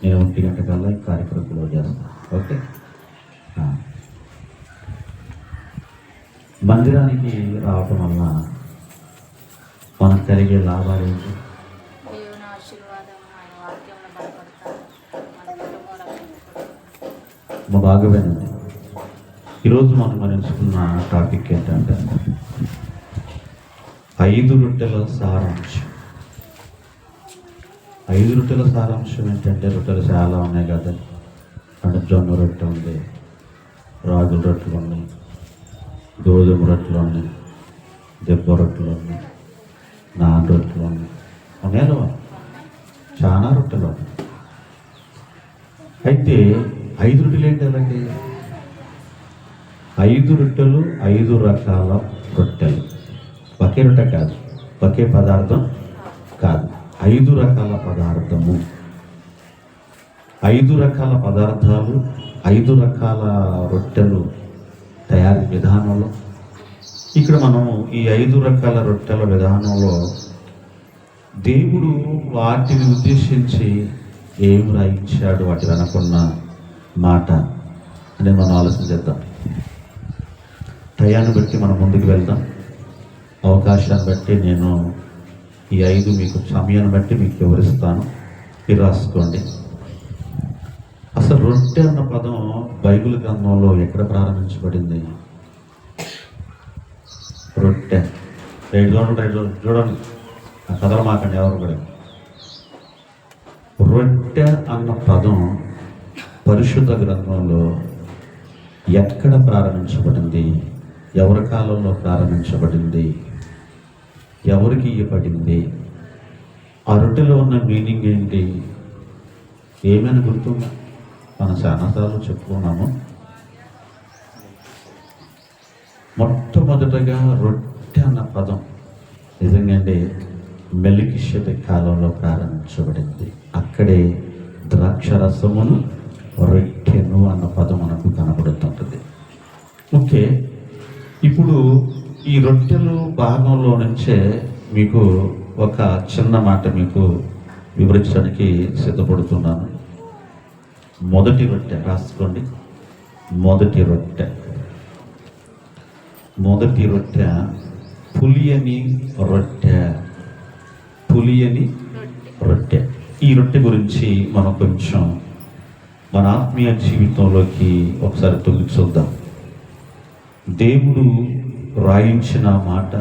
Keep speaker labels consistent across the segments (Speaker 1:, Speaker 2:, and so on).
Speaker 1: నేను 1 గంట కల్లా ఈ కార్యక్రమం క్లోజ్ చేస్తాను. ఓకే. మందిరానికి రావటం వల్ల మనకు కలిగే లాభాలు ఏంటి?
Speaker 2: దేవుని ఆశీర్వాదం, ఆయన వాక్యంలో బలపడతాం, మన కుటుంబంలో
Speaker 1: బాగుపోయింది. ఈరోజు మనం ఎంచుకున్న టాపిక్ ఏంటంటే 5 రొట్టెల సారాంశం. 5 రొట్టెల సారాంశం ఏంటంటే, రొట్టెలు చాలా ఉన్నాయి కదా. అంటే జొన్న రొట్టె ఉంది, రాగుల రొట్టెలు ఉన్నాయి, గోధుమ రొట్టెలు ఉన్నాయి, దెబ్బ రొట్టెలు ఉన్నాయి, నాన్ రొట్టెలు ఉన్నాయి. ఉన్నాయో చాలా రొట్టెలు ఉన్నాయి. అయితే 5 రొట్టెలు ఏంటి? అలాగే 5 రొట్టెలు 5 రకాల రొట్టెలు. ఒకే రొట్టె కాదు, ఒకే పదార్థం కాదు, 5 రకాల పదార్థము, 5 రకాల పదార్థాలు, 5 రకాల రొట్టెలు తయారీ విధానంలో ఇక్కడ మనం ఈ 5 రకాల రొట్టెల విధానంలో దేవుడు వాటిని ఉద్దేశించి ఏమి రాయించాడు, వాటి వెనకున్న మాట అనేది మనం ఆలోచన చేద్దాం. టయాన్ని బట్టి మనం ముందుకు వెళ్దాం. అవకాశాన్ని బట్టి నేను ఈ 5 మీకు సమయాన్ని బట్టి మీకు వివరిస్తాను. మీరు రాసుకోండి. అసలు రొట్టె అన్న పదం బైబిల్ గ్రంథంలో ఎక్కడ ప్రారంభించబడింది? రొట్టె చూడండి, కదలమాకండి ఎవరు కూడా. రొట్టె అన్న పదం పరిశుద్ధ గ్రంథంలో ఎక్కడ ప్రారంభించబడింది? ఎవరి కాలంలో ప్రారంభించబడింది? ఎవరికి ఇవ్వబడింది? ఆ రొట్టెలో ఉన్న మీనింగ్ ఏంటి? ఏమైనా గుర్తుందా? మనం చాలాసార్లు చెప్పుకున్నాము. మొట్టమొదటగా రొట్టె అన్న పదం నిజంగా మెల్కీషెదెకు కాలంలో ప్రారంభించబడింది. అక్కడే ద్రాక్షరసమును రొట్టెను అన్న పదం మనకు కనబడుతుంటుంది. ఓకే, ఇప్పుడు ఈ రొట్టెలు భాగంలో నుంచే మీకు ఒక చిన్న మాట మీకు వివరించడానికి సిద్ధపడుతున్నాను. మొదటి రొట్టె రాసుకోండి. మొదటి రొట్టె పులియని రొట్టె. పులియని రొట్టె. ఈ రొట్టె గురించి మనం కొంచెం మన ఆత్మీయ జీవితంలోకి ఒకసారి తొలగి చూద్దాం. దేవుడు రాయించిన మాట,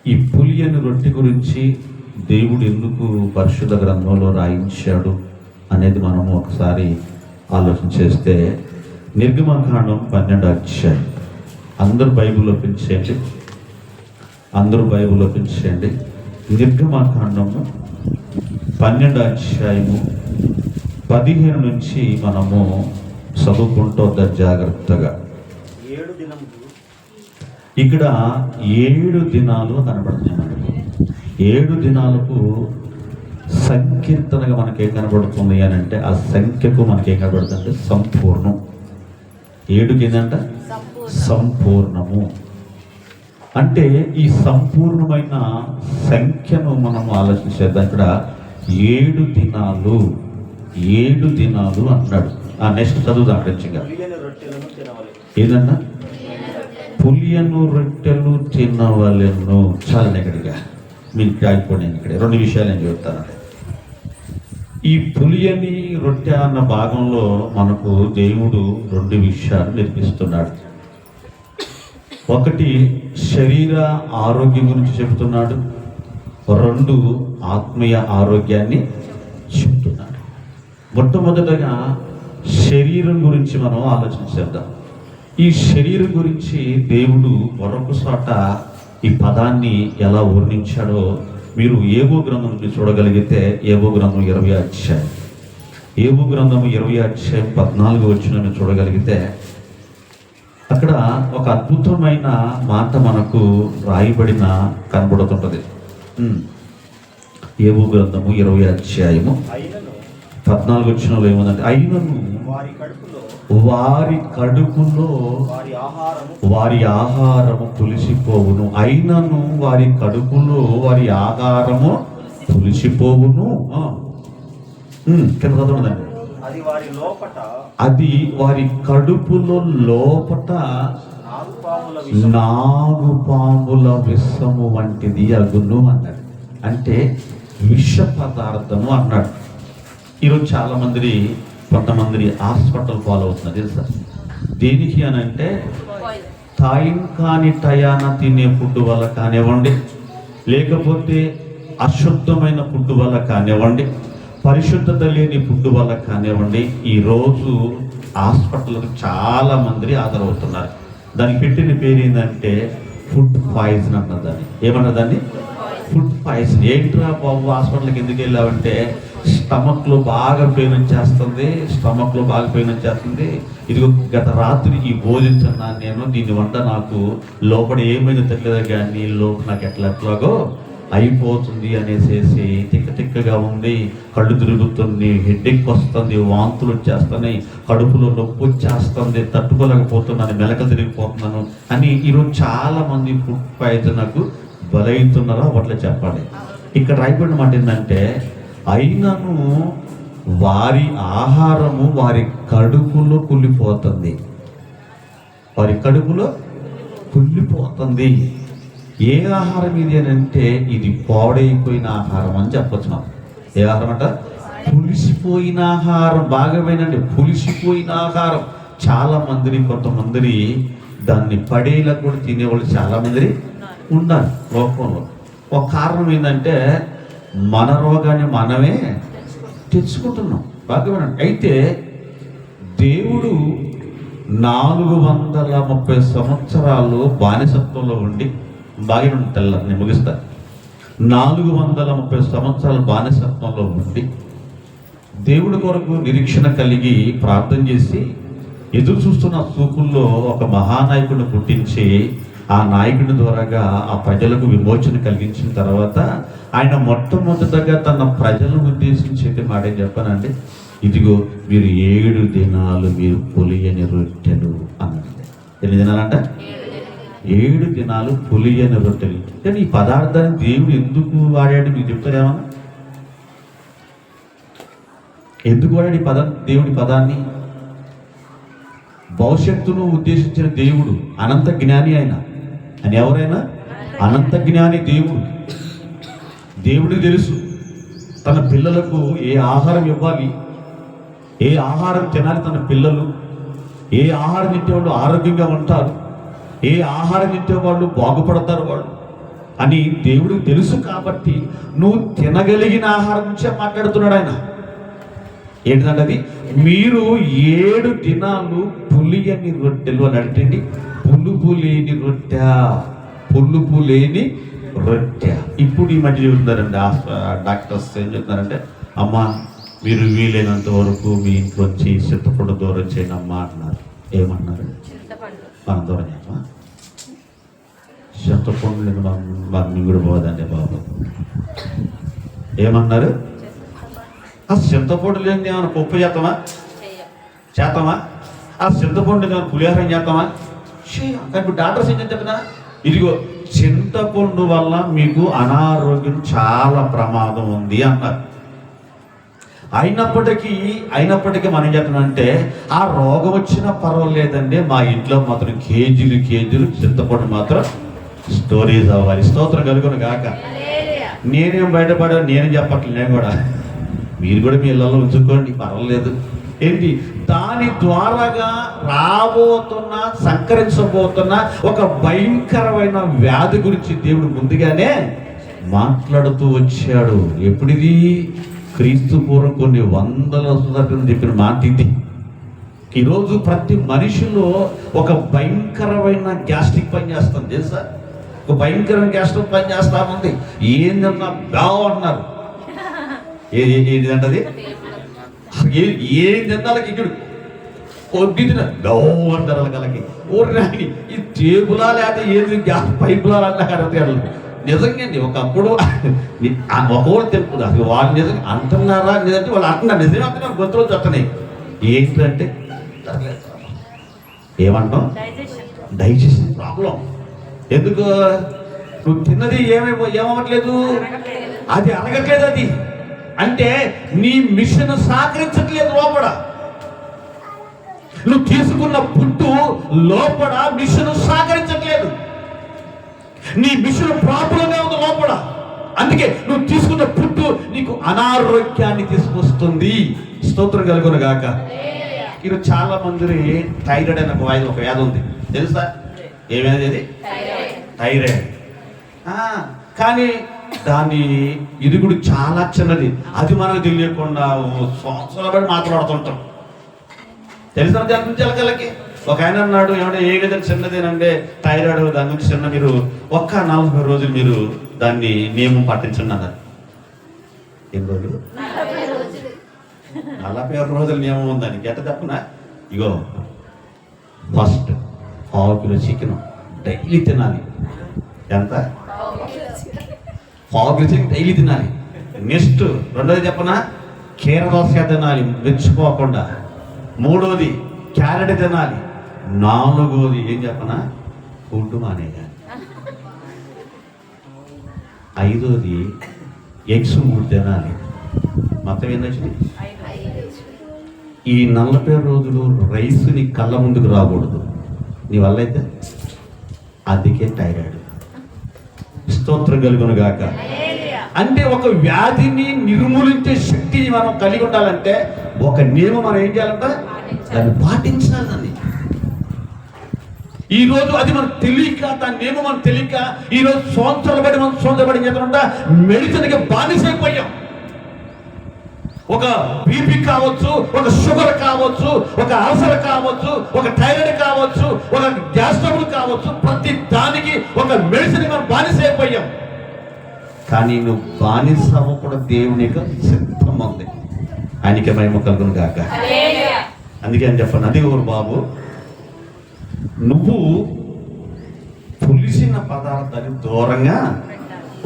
Speaker 1: ఈ పులియని రొట్టె గురించి దేవుడు ఎందుకు పరిశుద్ధ గ్రంథంలో రాయించాడు అనేది మనము ఒకసారి ఆలోచన చేస్తే, నిర్గమకాండం 12వ అధ్యాయం. అందరూ బైబిల్లో పెంచేయండి, నిర్గమకాండము 12వ అధ్యాయము 15 నుంచి మనము చదువుకుంటూ జాగ్రత్తగా. ఇక్కడ 7 దినాలు కనబడుతున్నాయి. 7 దినాలకు సంకీర్తనగా మనకేం కనబడుతుంది అని అంటే, ఆ సంఖ్యకు మనకేం కనబడుతుంది? సంపూర్ణం. 7కి ఏంటంట? సంపూర్ణము. అంటే ఈ సంపూర్ణమైన సంఖ్యను మనం ఆలోచించేద్దాం. ఇక్కడ 7 దినాలు, 7 దినాలు అన్నాడు. ఆ నెక్స్ట్ చదువుదాం. ఖచ్చితంగా ఏదన్నా పులియను రొట్టెలు తినవలెను. చాలా నెగటివ్గా మీకు ఆగిపోయాను. ఇక్కడ 2 విషయాలు నేను చెప్తాను. ఈ పులియని రొట్టె అన్న భాగంలో మనకు దేవుడు 2 విషయాలు నేర్పిస్తున్నాడు. ఒకటి శరీర ఆరోగ్యం గురించి చెబుతున్నాడు, 2 ఆత్మీయ ఆరోగ్యాన్ని చెబుతున్నాడు. మొట్టమొదటగా శరీరం గురించి మనం ఆలోచించేద్దాం. ఈ శరీరం గురించి దేవుడు మరొక చోట ఈ పదాన్ని ఎలా వర్ణించాడో మీరు ఏబు గ్రంథం చూడగలిగితే, ఏబు గ్రంథం 20వ అధ్యాయం, ఏబు గ్రంథం 20వ అధ్యాయం 14వ వచనం చూడగలిగితే, అక్కడ ఒక అద్భుతమైన మాట మనకు రాయబడిన కనబడుతుంటది. ఏబు గ్రంథము 20వ అధ్యాయము 14వ వచనంలో ఏముందంటే, అయినను వారి కడుపులో వారి ఆహారము పులిసిపోవును. అయినను వారి కడుపులో వారి ఆహారము పులిసిపోవును. కింద చదవదండి.
Speaker 3: అది వారి లోపట
Speaker 1: అది వారి కడుపులో లోపట నాగుపాముల విషము వంటిది అగును అన్నాడు. అంటే విష పదార్థము అన్నాడు. ఈరోజు చాలా మంది కొంతమంది హాస్పిటల్ ఫాలో అవుతున్నారు తెలుసా? దేనికి అని అంటే టైం కాని టయాన తినే ఫుడ్ వల్ల కానివ్వండి, లేకపోతే అశుద్ధమైన ఫుడ్ వల్ల కానివ్వండి, పరిశుద్ధత లేని ఫుడ్ వల్ల కానివ్వండి, ఈరోజు హాస్పిటల్కి చాలా మంది ఆదరవుతున్నారు. దానికి పెట్టిన పేరు ఏంటంటే ఫుడ్ పాయిజన్ అన్నదాన్ని. ఏమన్నదాన్ని? Food poison. ఏంట్రా బాబు హాస్పిటల్కి ఎందుకు వెళ్ళావంటే స్టమక్లో బాగా పెయిన్ వచ్చేస్తుంది, స్టమక్లో బాగా పెయిన్ వచ్చేస్తుంది. ఇదిగో గత రాత్రి ఈ భోజించున్నాను నేను, దీని వంట నాకు లోపల ఏమైనా తెలియదు కానీ లోపు నాకు ఎట్లాగో అయిపోతుంది అనేసి తిక్కగా ఉంది, కళ్ళు తిరుగుతుంది, హెడ్ఏక్ వస్తుంది, వాంతులు వచ్చేస్తున్నాయి, కడుపులో నొప్పి వచ్చేస్తుంది, తట్టుకోలేకపోతున్నాను, మెలక తిరిగిపోతున్నాను అని ఈరోజు చాలా మంది ఫుడ్ పాయిజన్కు బలవుతున్నారో అట్లా చెప్పాలి. ఇక్కడ రాయబడిన మాట ఏంటంటే అయినను వారి ఆహారము వారి కడుపులో కుళ్ళిపోతుంది. వారి కడుపులో కుళ్ళిపోతుంది. ఏ ఆహారం ఇది అని అంటే ఇది పాడైపోయిన ఆహారం అని చెప్పచ్చు. మనం ఏ ఆహారం అంట? పులిసిపోయిన ఆహారం. బాగా వినండి, పులిసిపోయిన ఆహారం. చాలా మంది కొంతమంది దాన్ని పడేలా కూడా తినేవాళ్ళు చాలా మంది ఉన్నారు లోకంలో. ఒక కారణం ఏంటంటే మన రోగాన్ని మనమే తెచ్చుకుంటున్నాం. బాగా వినండి. అయితే దేవుడు 430 సంవత్సరాలు బానిసత్వంలో ఉండి, బాగా తెల్లని నేను ముగిస్తాను, 430 సంవత్సరాలు బానిసత్వంలో ఉండి దేవుడి కొరకు నిరీక్షణ కలిగి ప్రార్థన చేసి ఎదురు చూస్తున్న చూపుల్లో ఒక మహానాయకుడిని పుట్టించి ఆ నాయకుడి ద్వారాగా ఆ ప్రజలకు విమోచన కలిగించిన తర్వాత ఆయన మొట్టమొదటగా తన ప్రజలను ఉద్దేశించి మాట ఏం చెప్పానంటే, ఇదిగో మీరు 7 దినాలు మీరు పులియని రొట్టెలు అన్నాడు. ఎన్ని దినాలంట? 7 దినాలు పులియని రొట్టెలు. కానీ ఈ పదార్థాన్ని దేవుడు ఎందుకు వాడాడు మీకు చెప్తారేమన్నా? ఎందుకు వాడాడు ఈ దేవుడి పదాన్ని? భవిష్యత్తును ఉద్దేశించిన దేవుడు అనంత జ్ఞాని ఆయన. అని ఎవరైనా అనంత జ్ఞాని దేవుడు. దేవుడికి తెలుసు తన పిల్లలకు ఏ ఆహారం ఇవ్వాలి, ఏ ఆహారం తినాలి తన పిల్లలు, ఏ ఆహారం తింటే వాళ్ళు ఆరోగ్యంగా ఉంటారు, ఏ ఆహారం తింటే వాళ్ళు బాగుపడతారు వాళ్ళు అని దేవుడికి తెలుసు. కాబట్టి నువ్వు తినగలిగిన ఆహారం నుంచే మాట్లాడుతున్నాడు ఆయన. ఏంటంటే అది మీరు 7 దినాలు పులియని రొట్టెలు అని అడిగండి. పులుపు లేని రొట్టె, పులుపు లేని రొట్టె. ఇప్పుడు ఈ మధ్య చెబుతున్నారండి డాక్టర్స్ ఏం చెప్తున్నారంటే, అమ్మ మీరు వీలైనంత వరకు మీ ఇంట్లోంచి చింతపండు దూరం చేయండి అమ్మ అంటున్నారు. ఏమన్నారు? మనం దూరం చేయమ్మా, చింతపండు లేదు మాకు మింగుడు పోదండి బాబు. ఏమన్నారు? ఆ చింతపండు లేని ఏమైనా పప్పు చేస్తామా? చేస్తామా? ఆ చింతపండు ఏమైనా పులిహోరం చేస్తామా? కానీ డాక్టర్స్ ఏం చెప్తున్నా, ఇదిగో చింతపండు వల్ల మీకు అనారోగ్యం చాలా ప్రమాదం ఉంది అన్నారు. అయినప్పటికీ మనం ఏం చెప్తున్నానంటే, ఆ రోగం వచ్చినా పర్వాలేదండి, మా ఇంట్లో మాత్రం కేజీలు చింతపండు మాత్రం స్టోరేజ్ అవ్వాలి. స్తోత్రం కలుగును గాక. నేనేం బయటపడా, నేనేం చెప్పట్లేదు, నేను కూడా మీరు కూడా మీ ఇళ్ళలో ఉంచుకోండి, పర్వాలేదు. ఏంటి? దాని ద్వారాగా రాబోతున్న సంకరించబోతున్న ఒక భయంకరమైన వ్యాధి గురించి దేవుడు ముందుగానే మాట్లాడుతూ వచ్చాడు. ఎప్పుడిది? క్రీస్తు పూర్వం కొన్ని వందల సంవత్సరాలు చెప్పిన మాట ఇది. ఈరోజు ప్రతి మనిషిలో ఒక భయంకరమైన గ్యాస్ట్రిక్ పని చేస్తుంది తెలుసా? ఒక భయంకరమైన గ్యాస్ట్రిక్ పని చేస్తా ఉంది. ఏందన్నా బావు అంటున్నారు. ఏంటంటది? ఏం తిన్నాళ్ళకి ఇక్కడ కొద్దిన గౌ అంటారు వాళ్ళకి. ఊరి ఈ టేబులా లేకపోతే ఏది గ్యాస్ పైపులా అంటారు. నిజంగా అండి, ఒకప్పుడు ఒకరు తెలుపుతుంది అసలు వాళ్ళు నిజంగా అంటున్నారా లేదంటే వాళ్ళు అంటున్నారు, నిజమే అంటున్నారు, గొంతులు చెప్తున్నాయి. ఏంటంటే ఏమంటాం? Digestion problem. ఎందుకు? నువ్వు తిన్నది ఏమవ్వట్లేదు, అది అరగట్లేదు. అంటే నీ మిషన్ సహకరించట్లేదు లోపల. నువ్వు తీసుకున్న పుట్టు లోపల మిషన్ సహకరించట్లేదు. నీ మిషన్ ప్రాబ్లంగా ఉంది లోపల. అందుకే నువ్వు తీసుకున్న పుట్టు నీకు అనారోగ్యాన్ని తీసుకొస్తుంది. స్తోత్రం కలుగును గాక. ఈరోజు చాలా మంది థైరాయిడ్ అనే ఒక వ్యాధి ఉంది, తెలుసా? ఏ వ్యాధి అది? థైరాయిడ్. కానీ దాని ఇది కూడా చాలా చిన్నది. అది మనకు తెలియకుండా సంవత్సరాల బట్టి మాట్లాడుతుంటాం. తెలుసా దాని గురించి? ఎలకలకి ఒక ఆయన అన్నాడు, ఏమంటే ఏ విధంగా చిన్నదేనంటే థైరాయిడ్, దాని గురించి చిన్న మీరు ఒక్క 40 రోజులు మీరు దాన్ని నియమం పాటించండి అన్నారు. ఎన్ని రోజులు? 41 రోజుల నియమం ఉందని. ఎట్ట తప్పున? ఇగో, ఫస్ట్ 1/2 కిలో చికెన్ డైలీ తినాలి. ఎంత? 1/2 కిలో చికెన్ డైలీ తినాలి. నెక్స్ట్ రెండోది చెప్పనా, కీరదోస తినాలి మెచ్చుకోకుండా. మూడోది క్యారెట్ తినాలి. నాలుగోది ఏం చెప్పనా, ఫుడ్ మానేయాలి. ఐదోది ఎగ్స్ 3 తినాలి. మొత్తం ఏం వచ్చింది? ఈ 40 రోజులు రైస్ నీ కళ్ళ ముందుకు రాకూడదు నీ వల్ల అయితే. అందుకే థైరాయిడ్. స్తోత్రం కలుగును గాక. అంటే ఒక వ్యాధిని నిర్మూలించే శక్తిని మనం కలిగి ఉండాలంటే ఒక నియమం మనం ఏం చేయాలంట, దాన్ని పాటించాలని. ఈరోజు అది మనకు తెలియక, దాని నియమం మనకు తెలియక ఈరోజు సంవత్సరాల బట్టి మనం సంవత్సరపడి చేతులుంటా మెడిసిన్కి బానిసైపోయాం. ఒక బీపీ కావచ్చు, ఒక షుగర్ కావచ్చు, ఒక అల్సర్ కావచ్చు, ఒక థైరాయిడ్ కావచ్చు, ఒక గ్యాస్ ట్రబుల్ కావచ్చు, ప్రతి దానికి ఒక మెడిసిన్ మనం బానిసైపోయాం. కానీ నువ్వు బానిస అవ్వకూడదు. దేవుని యొక్క సిద్ధం ఉంది. ఆయనకి మహిమ కలుగును గాక. అందుకే అని చెప్పండి, అది ఊరు బాబు, నువ్వు పులిసిన పదార్థానికి దూరంగా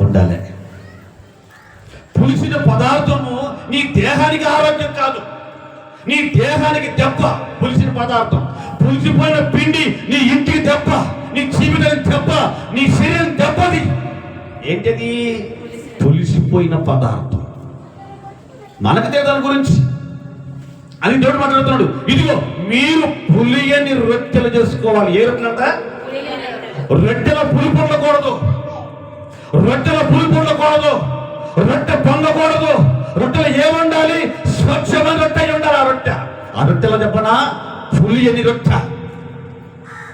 Speaker 1: ఉండాలి. పులిసిన పదార్థము నీ దేహానికి ఆరోగ్యం కాదు, నీ దేహానికి దెబ్బ. పులిసిన పదార్థం, పులిసిపోయిన పిండి నీ ఇంటికి దెబ్బ, నీ జీవితానికి దెబ్బ, నీ శరీరం దెబ్బది. ఏంటది? పులిసిపోయిన పదార్థం. మనకు దాని గురించి అని దేవుడు మాట్లాడుతున్నాడు. ఇదిగో మీరు పులియని రొట్టెలు చేసుకోవాలి. ఏ రొట్టెలంట? రొట్టెల పులుపు ఉండకూడదు, రొట్టెల పులుపు ఉండకూడదు, రొట్టె పొంగకూడదు. రొట్టెలు ఏముండాలి? స్వచ్ఛమైన రొట్టె ఉండాలి. ఆ రొట్టెలో చెప్పనా, పులియని రొట్టె.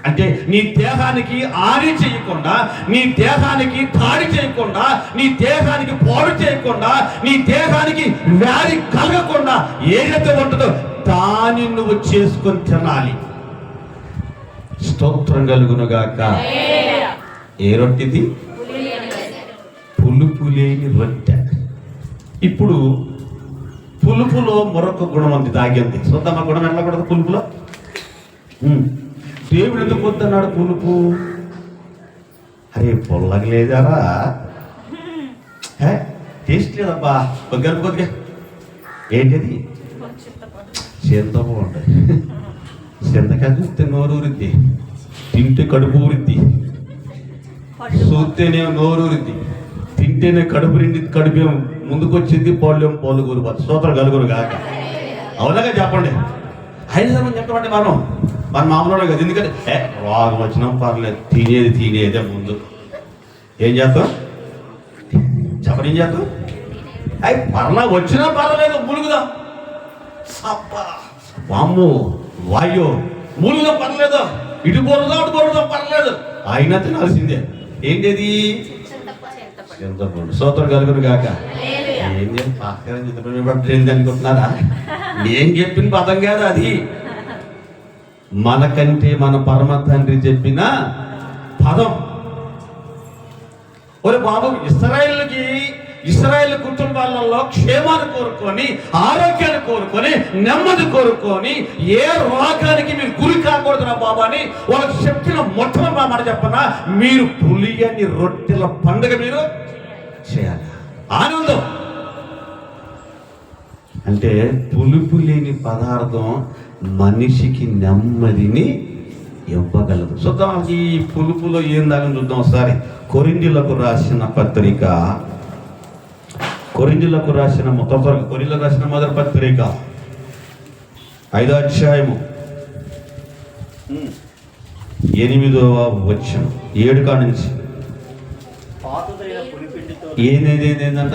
Speaker 1: అంటే నీ దేహానికి హాని చేయకుండా, నీ దేహానికి దాడి చేయకుండా, నీ దేహానికి పాడు చేయకుండా, నీ దేహానికి వ్యాధి కలగకుండా ఏదైతే ఉంటుందో దాన్ని నువ్వు చేసుకొని తినాలి. స్తోత్రం కలుగునుగాక. ఏ రొట్టెది? పులుపు లేని రొట్టె. ఇప్పుడు పులుపులో మరొక గుణం ఉంది దాగింది. చూద్దామా గుణం వెళ్ళకూడదు పులుపులో. దేవుడు ఎందుకు వద్దన్నాడు పులుపు? అరే పొల్లగలేదారా, టేస్ట్ లేదబ్బా, కొద్దిగా ఏంటిది? చింతపండు. చింతకాయ చూస్తే నోరు ఊరిద్ది, తింటే కడుపు ఊరిద్ది, చూస్తేనే నోరు ఊరిద్ది, తింటేనే కడుపు నిండి కడుపు ముందుకు వచ్చింది, పోలేం పోలు కూలిపోతుంది. స్తోత్రం కలుగురు కాక. అవునగా చెప్పండి. హైదరాబాద్ చెప్పమంటే మన మామూలు కదా. ఎందుకంటే రోగం వచ్చినా పర్లేదు, తినేదే ముందు. ఏం చేస్తాం చెప్పండి, ఏం చేస్తాం? పర్లా వచ్చినా పర్వాలేదు, ములుగుదాం. అబ్బా వామ్ము వాయో ములుగుదాం పర్లేదు, ఇటు బోరుదాం అటు బోరుదాం పర్లేదు, అయినా తినాల్సిందే. ఏంటది? చింతపండు. స్తోత్రం కలుగురు కాక. ఏంటి పక్కన చింతపండు పట్టేది అనుకుంటున్నారా? నేను చెప్పిన పదం కాదు అది, మనకంటే మన పరమ తండ్రి చెప్పిన పదం. ఒరే బాబు, ఇశ్రాయేలు కుటుంబాలలో క్షేమాన్ని కోరుకొని, ఆరోగ్యాన్ని కోరుకొని, నెమ్మది కోరుకొని, ఏ రోగానికి మీరు గురి కాకూడదురా బాబా అని వాళ్ళకి చెప్పిన మొట్టమొదటి మాట చెప్పనా, మీరు పులియని రొట్టెల పండుగ మీరు చేయాలి. ఆనందం అంటే పులుపు లేని పదార్థం మనిషికి నెమ్మదిని ఇవ్వగలదు. చూద్దాం ఈ పులుపులో ఏం దాని చూద్దాం ఒకసారి. కొరింథీయులకు రాసిన పత్రిక కొరింథీయులకు రాసిన కొరింథీయులకు రాసిన మొదటి పత్రిక 5వ అధ్యాయము 8వ వచనం 7 కాడ నుంచి ఏంటంట?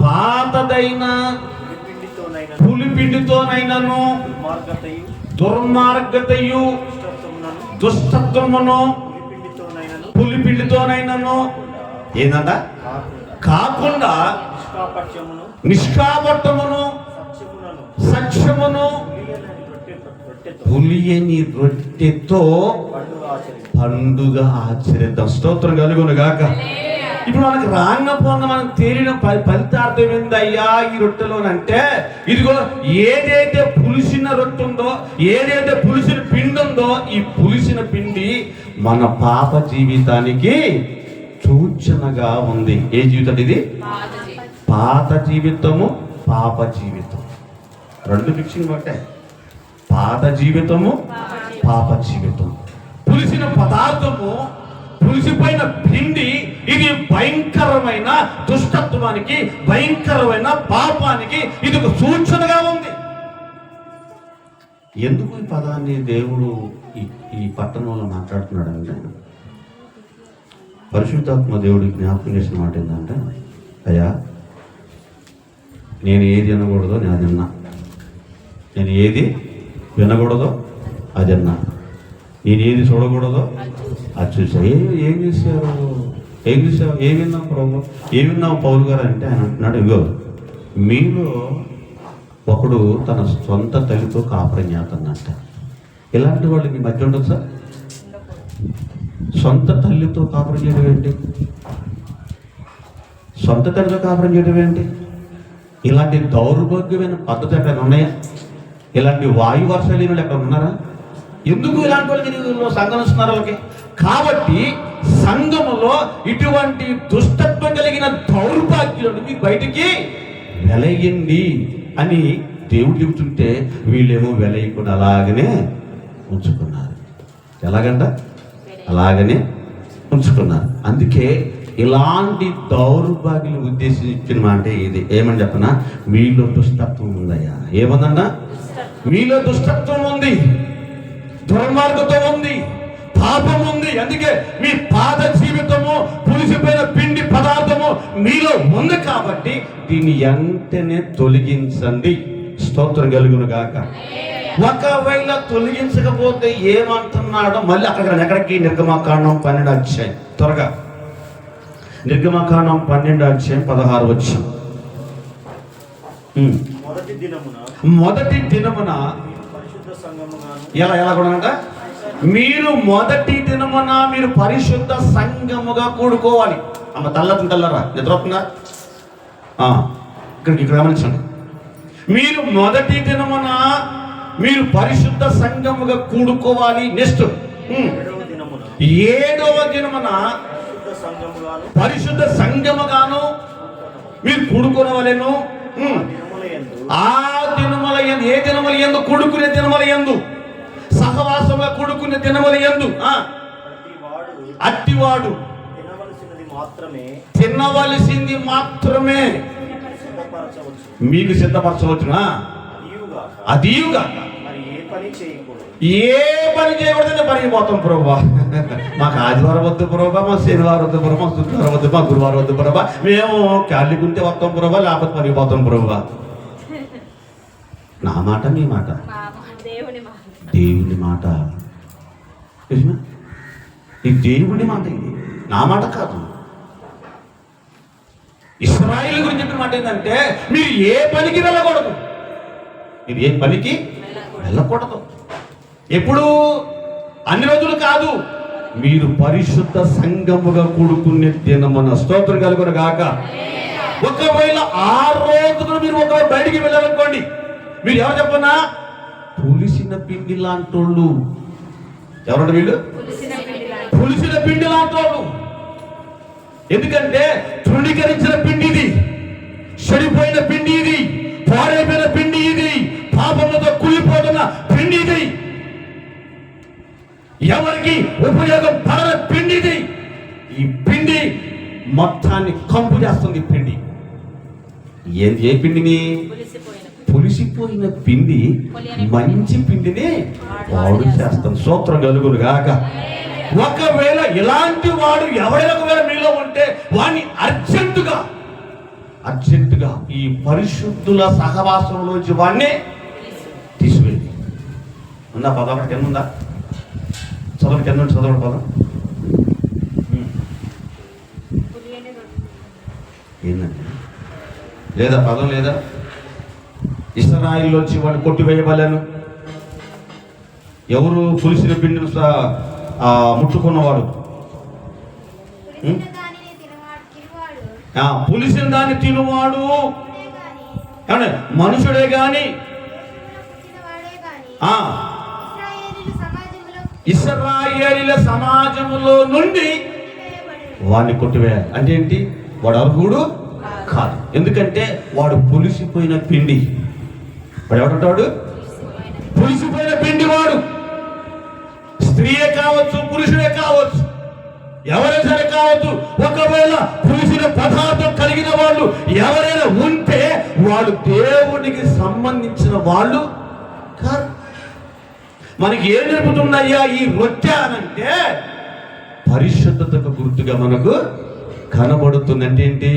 Speaker 1: పాతదైన పులిపిండితోనైనను దుర్మార్గతయు దుష్టత్వమును పులిపిండితోనైనను ఏందంట కాకుండా నిష్కాపట్యమును సత్యమును పులియని రొట్టెతో పండుగ ఆచరిద్దాం. స్తోత్రం కలుగును గాక. ఇప్పుడు మనకు రాంగపోంగా మనం తేలిన ఫలితార్థం ఏందయ్యా ఈ రొట్టెలోనంటే, ఇదిగో ఏదైతే పులిసిన రొట్టె ఉందో, ఏదైతే పులిసిన పిండి ఉందో, ఈ పులిసిన పిండి మన పాప జీవితానికి సూచనగా ఉంది. ఏ జీవితం ఇది? పాత జీవితము, పాప జీవితం రెండు ఫిక్సింగ్ బట్టే. పాత జీవితము, పాప జీవితం. పులిసిన పదార్థము, పులిసిపోయిన పిండి, ఇది భయంకరమైన దుష్టత్వానికి, భయంకరమైన పాపానికి ఇది ఒక సూచనగా ఉంది. ఎందుకు ఈ పదాన్ని దేవుడు ఈ పట్టణంలో మాట్లాడుతున్నాడంటే, పరిశుద్ధాత్మ దేవుడు జ్ఞాపకం చేసిన మాట ఏంటంటే, అయ్యా నేను ఏది వినకూడదో నేను అది విన్నా, నేను ఏది వినకూడదో అది అన్నా, నేను ఏది చూడకూడదో అది చూసా. ఏం చేశారు? ఏం విన్నావు ప్రభు? ఏం విన్నావు పౌలు గారు అంటే ఆయన అంటున్నాడు, ఇగో మీలో ఒకడు తన సొంత తల్లితో కాపురం చేస్తున్నట్ట. ఇలాంటి వాళ్ళు మీ మధ్య ఉండదు సార్. సొంత తల్లితో కాపురం చేయడం ఏంటి? సొంత తల్లితో కాపురం చేయడం ఏంటి? ఇలాంటి దౌర్భాగ్యమైన పద్ధతి ఎక్కడ ఉన్నాయా? ఇలాంటి వాయు వర్షాలు ఎక్కడ ఉన్నారా? ఎందుకు ఇలాంటి వాళ్ళకి సంఘం ఇస్తున్నారు వాళ్ళకి? కాబట్టి సంఘములో ఇటువంటి దుష్టత్వం కలిగిన దౌర్భాగ్యులను మీ బయటికి వెలయండి అని దేవుడు చెబుతుంటే, వీళ్ళేమో వెలయకుండా అలాగనే ఉంచుకున్నారు. ఎలాగంట? అలాగనే ఉంచుకున్నారు. అందుకే ఇలాంటి దౌర్భాగ్యం ఉద్దేశించిన మాట ఇది. ఏమని చెప్పనా? మీలో దుష్టత్వం ఉందయ్యా. ఏముందన్నా? మీలో దుష్టత్వం ఉంది, దుర్మార్గత్వం ఉంది, పాపం ఉంది. అందుకే మీ పాత జీవితము, పులిసిపోయిన పిండి పదార్థము మీలో ఉంది. కాబట్టి దీన్ని వెంటనే తొలగించండి. స్తోత్రం కలుగును గాక. ఒకవేళ తొలగించకపోతే ఏమంటున్నాడో మళ్ళీ ఎక్కడికి? నిర్గమకాండం 12వ అధ్యాయం. త్వరగా నిర్గమకాండం 12వ అధ్యాయం 16వ వచనం. మొదటి దినమున ఎలా కూడా మీరు మొదటి దినమున మీరు పరిశుద్ధ సంఘముగా కూడుకోవాలి. అమ్మ తల్లరా నిద్రపోతున్నా? ఇక్కడ గమనించండి. మీరు మొదటి దినమున మీరు పరిశుద్ధ సంఘముగా కూడుకోవాలి. నెక్స్ట్ 7వ దినమున పరిశుద్ధ సంఘముగాను మీరు కూడుకోవాలేను. ఆ దినముల యందు, ఏ దినముల యందు? కూడుకునే దినముల యందు, సహవాసంగా కూడుకునే దినముల యందు అట్టివాడు తినవలసింది మాత్రమే మీకు సిద్ధపరచవచ్చునా? అదీయుగా ఏ పని చేయకూడదని పనికి పోతాం ప్రభా. మాకు ఆదివారం వద్దు ప్రభా, మా శనివారం వద్దు ప్రభా, మా శుక్రవారం వద్దు, మా గురువారం వద్దు ప్రభా. మేము ఖాళీకుంటే వస్తాం ప్రభా, లేకపోతే పనికి పోతాం ప్రభా. నా మాట మీ మాట? దేవుని మాట. ఇది దేవుని మాట, ఇది నా మాట కాదు. ఇశ్రాయేలు గురించి చెప్పిన మాట ఏంటంటే, మీరు ఏ పనికి వెళ్ళకూడదు. మీరు ఏ పనికి వెళ్ళకూడదు. ఎప్పుడు? అన్ని రోజులు కాదు. మీరు పరిశుద్ధ సంఘముగా కూడుకునే దినమున. స్తోత్రం కలుగును గాక. ఒకవేళ ఆ రోజున మీరు ఒకవేళ బయటికి వెళ్ళాలనుకోండి, మీరు ఎవరు చెప్పనా? పులిసిన పిండి లాంటి వాళ్ళు. ఎవరంటే వీళ్ళు? పులిసిన పిండి లాంటి వాళ్ళు. ఎందుకంటే తృణీకరించిన పిండి ఇది, చెడిపోయిన పిండి ఇది, పాడైపోయిన పిండి ఇది, పాపములతో కుళ్ళిపోతున్న పిండి ఇది, ఎవరికి ఉపయోగం పడని పిండి ఇది. ఈ పిండి మొత్తాన్ని కంపు చేస్తుంది పిండి. ఏ పిండిని? పులిసిపోయిన పిండి మంచి పిండిని వాడు చేస్తాం. స్తోత్రం కలుగును గాక. ఒకవేళ ఇలాంటి వాడు ఎవరైనా ఒకవేళ మీలో ఉంటే వాడిని అర్జెంటుగా ఈ పరిశుద్ధుల సహవాసంలోంచి వాడిని తీసివేయండి. ఉందా పదం? ఒకటి కింద ఉందా? చదవండి, కింద ఉండి చదవండి పదం ఏందండి? లేదా పదం లేదా? ఇశ్రాయేలులోంచి వాడిని కొట్టివేయబలను. ఎవరు? పులిసిన పిండిని ముట్టుకున్నవాడు. పులిసిన దాన్ని తినువాడు మనుషుడే గాని ఇశ్రాయేలీల సమాజంలో నుండి వాడిని కొట్టివేయాలి. అంటే ఏంటి? వాడు అర్హుడు కాదు. ఎందుకంటే వాడు పులిసిపోయిన పిండి. వాడు ఎవడంటాడు? పులిసిపోయిన పిండి వాడు. స్త్రీయే కావచ్చు, పురుషుడే కావచ్చు, ఎవరైనా సరే కావచ్చు. ఒకవేళ పులిసిన పదార్థం కలిగిన వాళ్ళు ఎవరైనా ఉంటే వాళ్ళు దేవునికి సంబంధించిన వాళ్ళు కాదు. మనకి ఏం నేర్పుతున్నాయ్యా ఈ రొట్టె అనంటే పరిశుద్ధతకు గుర్తుగా మనకు కనబడుతుంది. అంటే ఏంటి?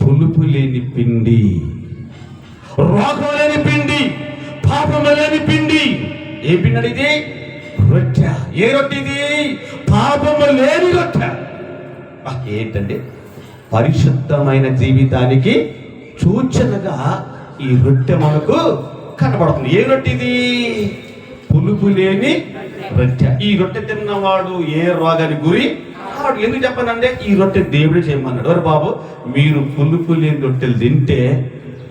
Speaker 1: పులుపు లేని పిండి, రోగం లేని పిండి, పాపము లేని పిండి. ఏ పిండి అడిగి? రొట్టె. ఏ రొట్టె ఇది? పాపము లేని రొట్టె. ఏంటంటే పరిశుద్ధమైన జీవితానికి సూచనగా ఈ రొట్టె మనకు కనబడుతుంది. ఏ రొట్టె ఇది? పులుపు లేని రొట్టె. ఈ రొట్టె తిన్నవాడు ఏ రోగానికి గురి కాడు. ఎందుకు చెప్పానంటే ఈ రొట్టె దేవుడే చేయమన్నాడు. ఎవరు బాబు? మీరు పులుపు లేని రొట్టెలు తింటే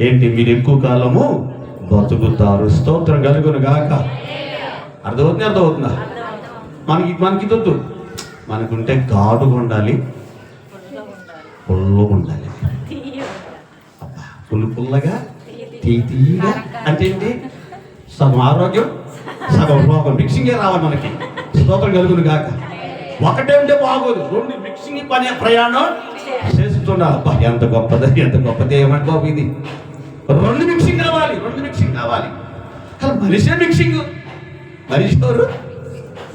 Speaker 1: ఏంటి? మీరు ఎక్కువ కాలము బతుకుతారు. స్తోత్రం కలుగును గాక. అర్థమవుతుందా? మనకి దొద్దు. మనకుంటే గాడుగా ఉండాలి, పుల్లగా ఉండాలి. పుల్లగా తీయగా అంటే ఏంటి? సగం ఆరోగ్యం, సగం రోగం, మిక్సింగే రావాలి మనకి. స్తోత్రం కలుగును గాక. ఒకటే ఉంటే బాగోదు, రెండు మిక్సింగ్ పని ప్రయాణం చేస్తుండాలి. అబ్బా ఎంత గొప్పది ఏమంటే బాబు ఇది. రెండు మిక్సింగ్ కావాలి. అసలు మనిషే మిక్సింగ్, మనిషి ఎవరు?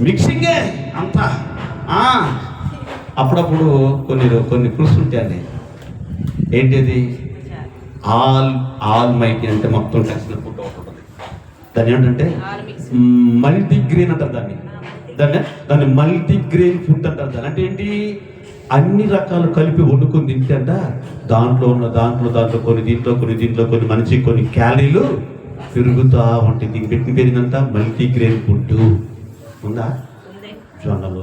Speaker 1: మిక్సింగే అంతా. అప్పుడప్పుడు కొన్ని కూర్చుంటాయండి. ఏంటిది? ఆల్ మైటీ అంటే మొత్తం కలిసిన ఫుడ్ ఒకటి ఉంటుంది. దాన్ని ఏంటంటే మల్టీగ్రెయిన్ అంటారు. దాన్ని మల్టీగ్రెయిన్ ఫుడ్ అంటారు. దాన్ని అంటే ఏంటి? అన్ని రకాలు కలిపి వండుకొని తింటే అంట దాంట్లో కొన్ని దీంట్లో కొన్ని మనిషికి కొన్ని క్యాలరీలు పెరుగుతా ఉంటాయి. దీనికి పెట్టిన పేరుందంట మల్టీగ్రెయిన్ ఫుడ్. ఉందా? జొన్నలు,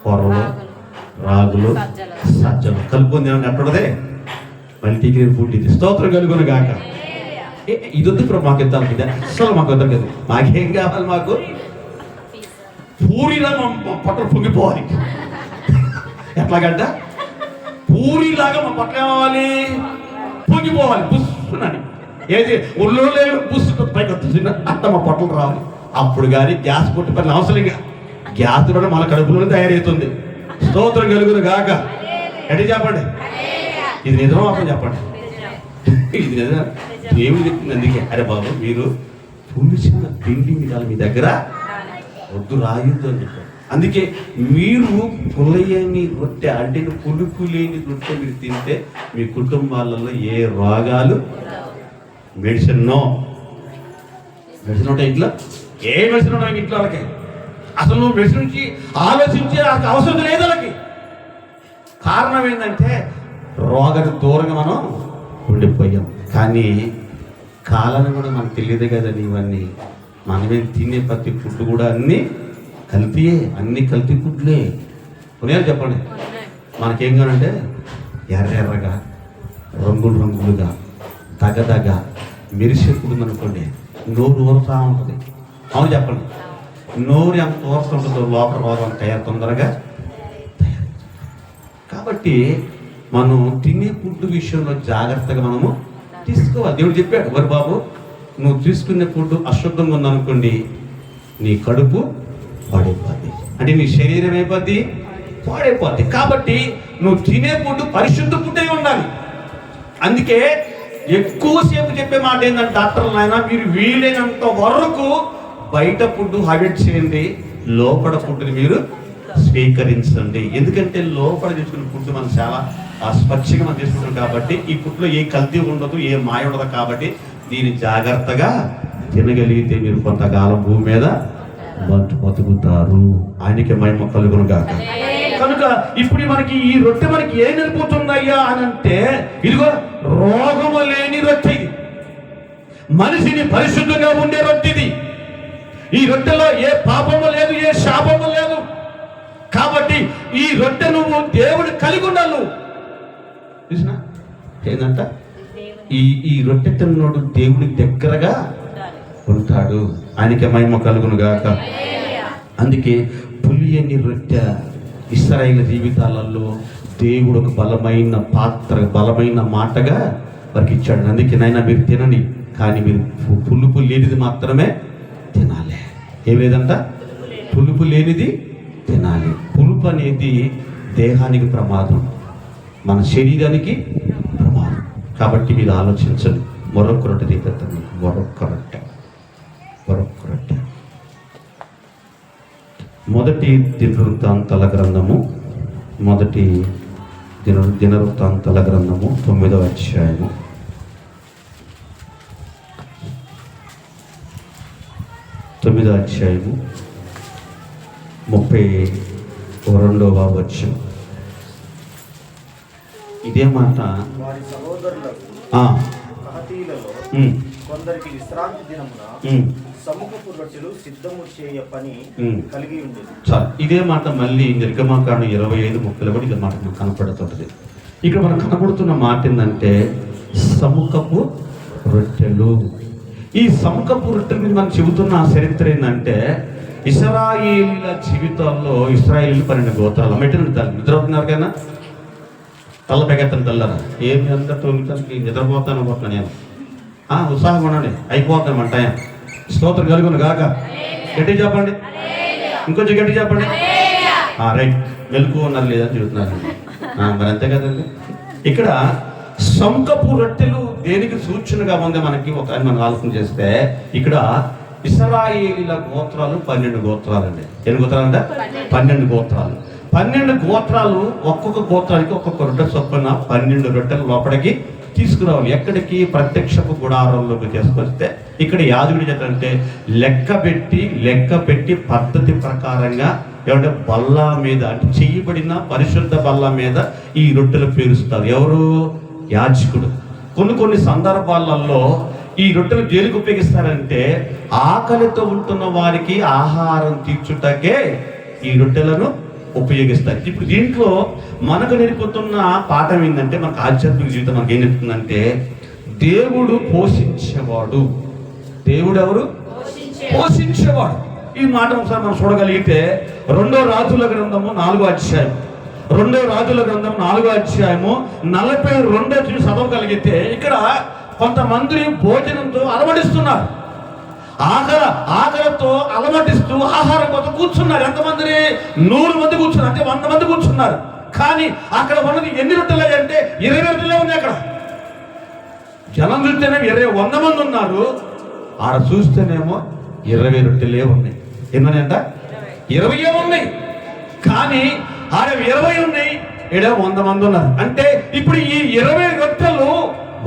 Speaker 1: కొర్రలు, రాగులు, సజ్జలు కలుపుకొని ఎక్కడదే మల్టీగ్రెయిన్ ఫుడ్ ఇది. స్తోత్రం కలుగును గాక. ఇది వద్దు ఇప్పుడు మాకు ఇద్దాం. ఇది అసలు మాకు వద్దాం కదా. మాకేం కావాలి? మాకు పూరిలాగా మా పొట్టలు పొంగిపోవాలి. ఎట్లాగంట? పూరిలాగా మా పొట్టలు ఏమవ్వాలి? పొంగిపోవాలి. బుస్సునని. ఏది ఒళ్ళో లేదు బుస్సు పైకి వస్తుంది అంత మా పొట్టలు రావాలి. అప్పుడు కానీ గ్యాస్ కొట్టి పని అవసరంగా గ్యాస్ కూడా మన కడుపులోనే తయారవుతుంది. స్తోత్రం కలుగును గాక. ఎట్టి చెప్పండి? ఇది నిజమా అప్పుడు చెప్పండి. ఇది నిజం. దేవుడు చెప్తుంది. అందుకే అరే బాబు మీరు పులిసిన పిండి మీ దగ్గర వద్దు, రాయొద్దు అని చెప్పారు. అందుకే మీరు పులయని రొట్టె అంటే పులుపు లేని రొట్టె మీరు తింటే మీ కుటుంబాలలో ఏ రోగాలు, మెడిసిన్ ఉంటాయి ఇంట్లో. ఏ మెడిసిన్ ఉన్నాయి ఇంట్లో వాళ్ళకి? అసలు నువ్వు మెడిసిన్ నుంచి ఆలోచించే అవసరం లేదు వాళ్ళకి. కారణం ఏంటంటే రోగానికి దూరంగా మనం ఉండిపోయాం. కానీ కాలాన్ని కూడా మనకు తెలియదు కదండి. ఇవన్నీ మనమే తినే ప్రతి ఫుడ్ కూడా అన్నీ కల్తీ ఫుడ్లే ఉన్నాయని చెప్పండి. మనకేం కావాలంటే ఎర్రగా రంగులుగా దగదగ మెరిసే ఫుడ్ అనుకోండి. నోరు ఊరుతూ ఉంటుంది. అవును చెప్పండి. నోరు ఎంత ఊరుతుంటుందో లోపల రోగం తొందరగా తయారవుతుంది. కాబట్టి మనం తినే ఫుడ్ విషయంలో జాగ్రత్తగా మనము తీసుకోవాలి. దేవుడు చెప్పాడు, మరి బాబు నువ్వు తీసుకునే ఫుడ్ అశుద్ధంగా ఉందనుకోండి నీ కడుపు పాడైపోద్ది, అంటే నీ శరీరం అయిపోద్ది, పాడైపోద్ది. కాబట్టి
Speaker 3: నువ్వు తినే ఫుడ్ పరిశుద్ధ ఫుడ్ అయి ఉండాలి. అందుకే ఎక్కువసేపు చెప్పే మాట ఏంటంటే డాక్టర్లు నాయన మీరు వీలైనంత వరకు బయట ఫుడ్ అవాయిడ్ చేయండి, లోపల ఫుడ్ని మీరు స్వీకరించండి. ఎందుకంటే లోపల తీసుకున్న ఫుడ్ మనం చాలా స్వచ్ఛంగా మనం తీసుకుంటాం కాబట్టి ఈ ఫుడ్లో ఏ కల్తీ ఉండదు, ఏ మాయ ఉండదు. కాబట్టి దీన్ని జాగ్రత్తగా తినగలిగితే మీరు కొంతకాలం భూమి మీద బతుకుతారు. ఆయనకి మహిమ కలుగును గాక. కనుక ఇప్పుడు మనకి ఈ రొట్టె మనకి ఏం నేర్పుతుందయ్యా అని అంటే, ఇదిగో రోగము లేని రొట్టె ఇది, మనిషిని పరిశుద్ధంగా ఉండే రొట్టె ఇది. ఈ రొట్టెలో ఏ పాపము లేదు, ఏ శాపము లేదు. కాబట్టి ఈ రొట్టె నువ్వు దేవుడు కలిగి ఉండాలి. చూసినా ఏంటంట, ఈ రొట్టె తిన్నోడు దేవుడికి దగ్గరగా ఉంటాడు. ఆయనకి మహిమ కలుగును గాక. అందుకే పులియని రొట్టె ఇశ్రాయేలు జీవితాలలో దేవుడు ఒక బలమైన పాత్ర, బలమైన మాటగా వారికి ఇచ్చాడు. అందుకే నాయన మీరు తినని, కానీ మీరు పులుపు లేనిది మాత్రమే తినాలి. ఏం లేదంట, పులుపు లేనిది తినాలి. పులుపు అనేది దేహానికి ప్రమాదం, మన శరీరానికి ప్రమాదం. కాబట్టి మీరు ఆలోచించండి. మరొక రొట్టె తీపెత్తాను, మరొక రొట్టె. మొదటి దినవృత్తాంతాల గ్రంథము, మొదటి దినవృత్తాంతాల గ్రంథము 9వ అధ్యాయము 32వ వచనం. ఇదే మాట
Speaker 4: వారి సహోదరులకు కహాతీయులలో కొందరికి విశ్రాంతి దినమున సముఖపు రొట్టెలు సిద్ధము చేయ పని కలిగి ఉండేది.
Speaker 3: చాలు. ఇదే మాట మళ్ళీ నిర్గమాకాండం 25:30 కూడా ఇదే మాట మనకు కనపడుతుంటది. ఇక్కడ మనకు కనబడుతున్న మాట ఏంటంటే సముఖపు రొట్టెలు. ఈ సముఖపు రొట్టెల మీద మనం చెబుతున్న చరిత్ర ఏంటంటే, ఇశ్రాయేలీల జీవితాల్లో ఇశ్రాయేలీలు 12 గోత్రాలు. నిద్రపోతున్నారు కదా, తల్ల పెగెత్తని తెల్లరా ఏమి అందరితో నిద్రపోతాను అనుకుంటున్నాను నేను. ఉత్సాహం ఉండండి, అయిపోతామంట. స్తోత్రం కలుగును గాక. గట్టి చెప్పండి, ఇంకొంచెం గట్టి చెప్పండి. రైట్, మెలకు ఉన్నారు లేదని చెబుతున్నారు. మరి అంతే కదండి. ఇక్కడ సముఖపు రొట్టెలు దేనికి సూచనగా ఉంది మనకి ఒక మనం ఆలోచన చేస్తే, ఇక్కడ ఇశ్రాయేలీల గోత్రాలు 12 గోత్రాలు అండి. ఎన్ని గోత్రాలు అంటే 12 గోత్రాలు. 12 గోత్రాలు, ఒక్కొక్క గోత్రానికి ఒక్కొక్క రొట్టె చొప్పున 12 రొట్టెలు లోపలికి తీసుకురావాలి. ఎక్కడికి? ప్రత్యక్షపు గుడారంలోకి తీసుకొస్తే ఇక్కడ యాజకుడు చేతంటే లెక్క పెట్టి పద్ధతి ప్రకారంగా ఏమంటే బల్ల మీద, అంటే చేయబడిన పరిశుద్ధ బల్ల మీద ఈ రొట్టెలు పేరుస్తారు. ఎవరు? యాజకుడు. కొన్ని సందర్భాలలో ఈ రొట్టెలు దేనికి ఉపయోగిస్తారంటే, ఆకలితో ఉంటున్న వారికి ఆహారం తీర్చుటకే ఈ రొట్టెలను ఉపయోగిస్తారు. ఇప్పుడు దీంట్లో మనకు నేర్పుతున్న పాఠం ఏంటంటే, మనకు ఆధ్యాత్మిక జీవితం మనకి ఏం నేర్పుతుందంటే, దేవుడు పోషించేవాడు. దేవుడు ఎవరు? పోషించేవాడు. ఈ మాట ఒకసారి మనం చూడగలిగితే 2వ రాజుల గ్రంథము 4వ అధ్యాయం, 2వ రాజుల గ్రంథం 4వ అధ్యాయము 42 చదవగలిగితే, ఇక్కడ కొంతమంది భోజనంతో అలమటిస్తున్నారు. ఆకలితో అలమటిస్తూ ఆహారం కోసం కూర్చున్నారు. ఎంతమంది? 100 మంది కూర్చున్నారు, అంటే 100 మంది కూర్చున్నారు. కానీ అక్కడ ఉన్నది ఎన్ని రొట్టెలు అంటే 20 రొట్టెలే ఉన్నాయి. అక్కడ జనం చూస్తేనే 100 మంది ఉన్నారు, ఆడ చూస్తేనేమో 20 రొట్టెలే ఉన్నాయి. ఎన్నని అంట? 20 ఉన్నాయి. కానీ ఆడ 20 ఉన్నాయి, ఈడ 100 మంది ఉన్నారు. అంటే ఇప్పుడు ఈ 20 రొట్టెలు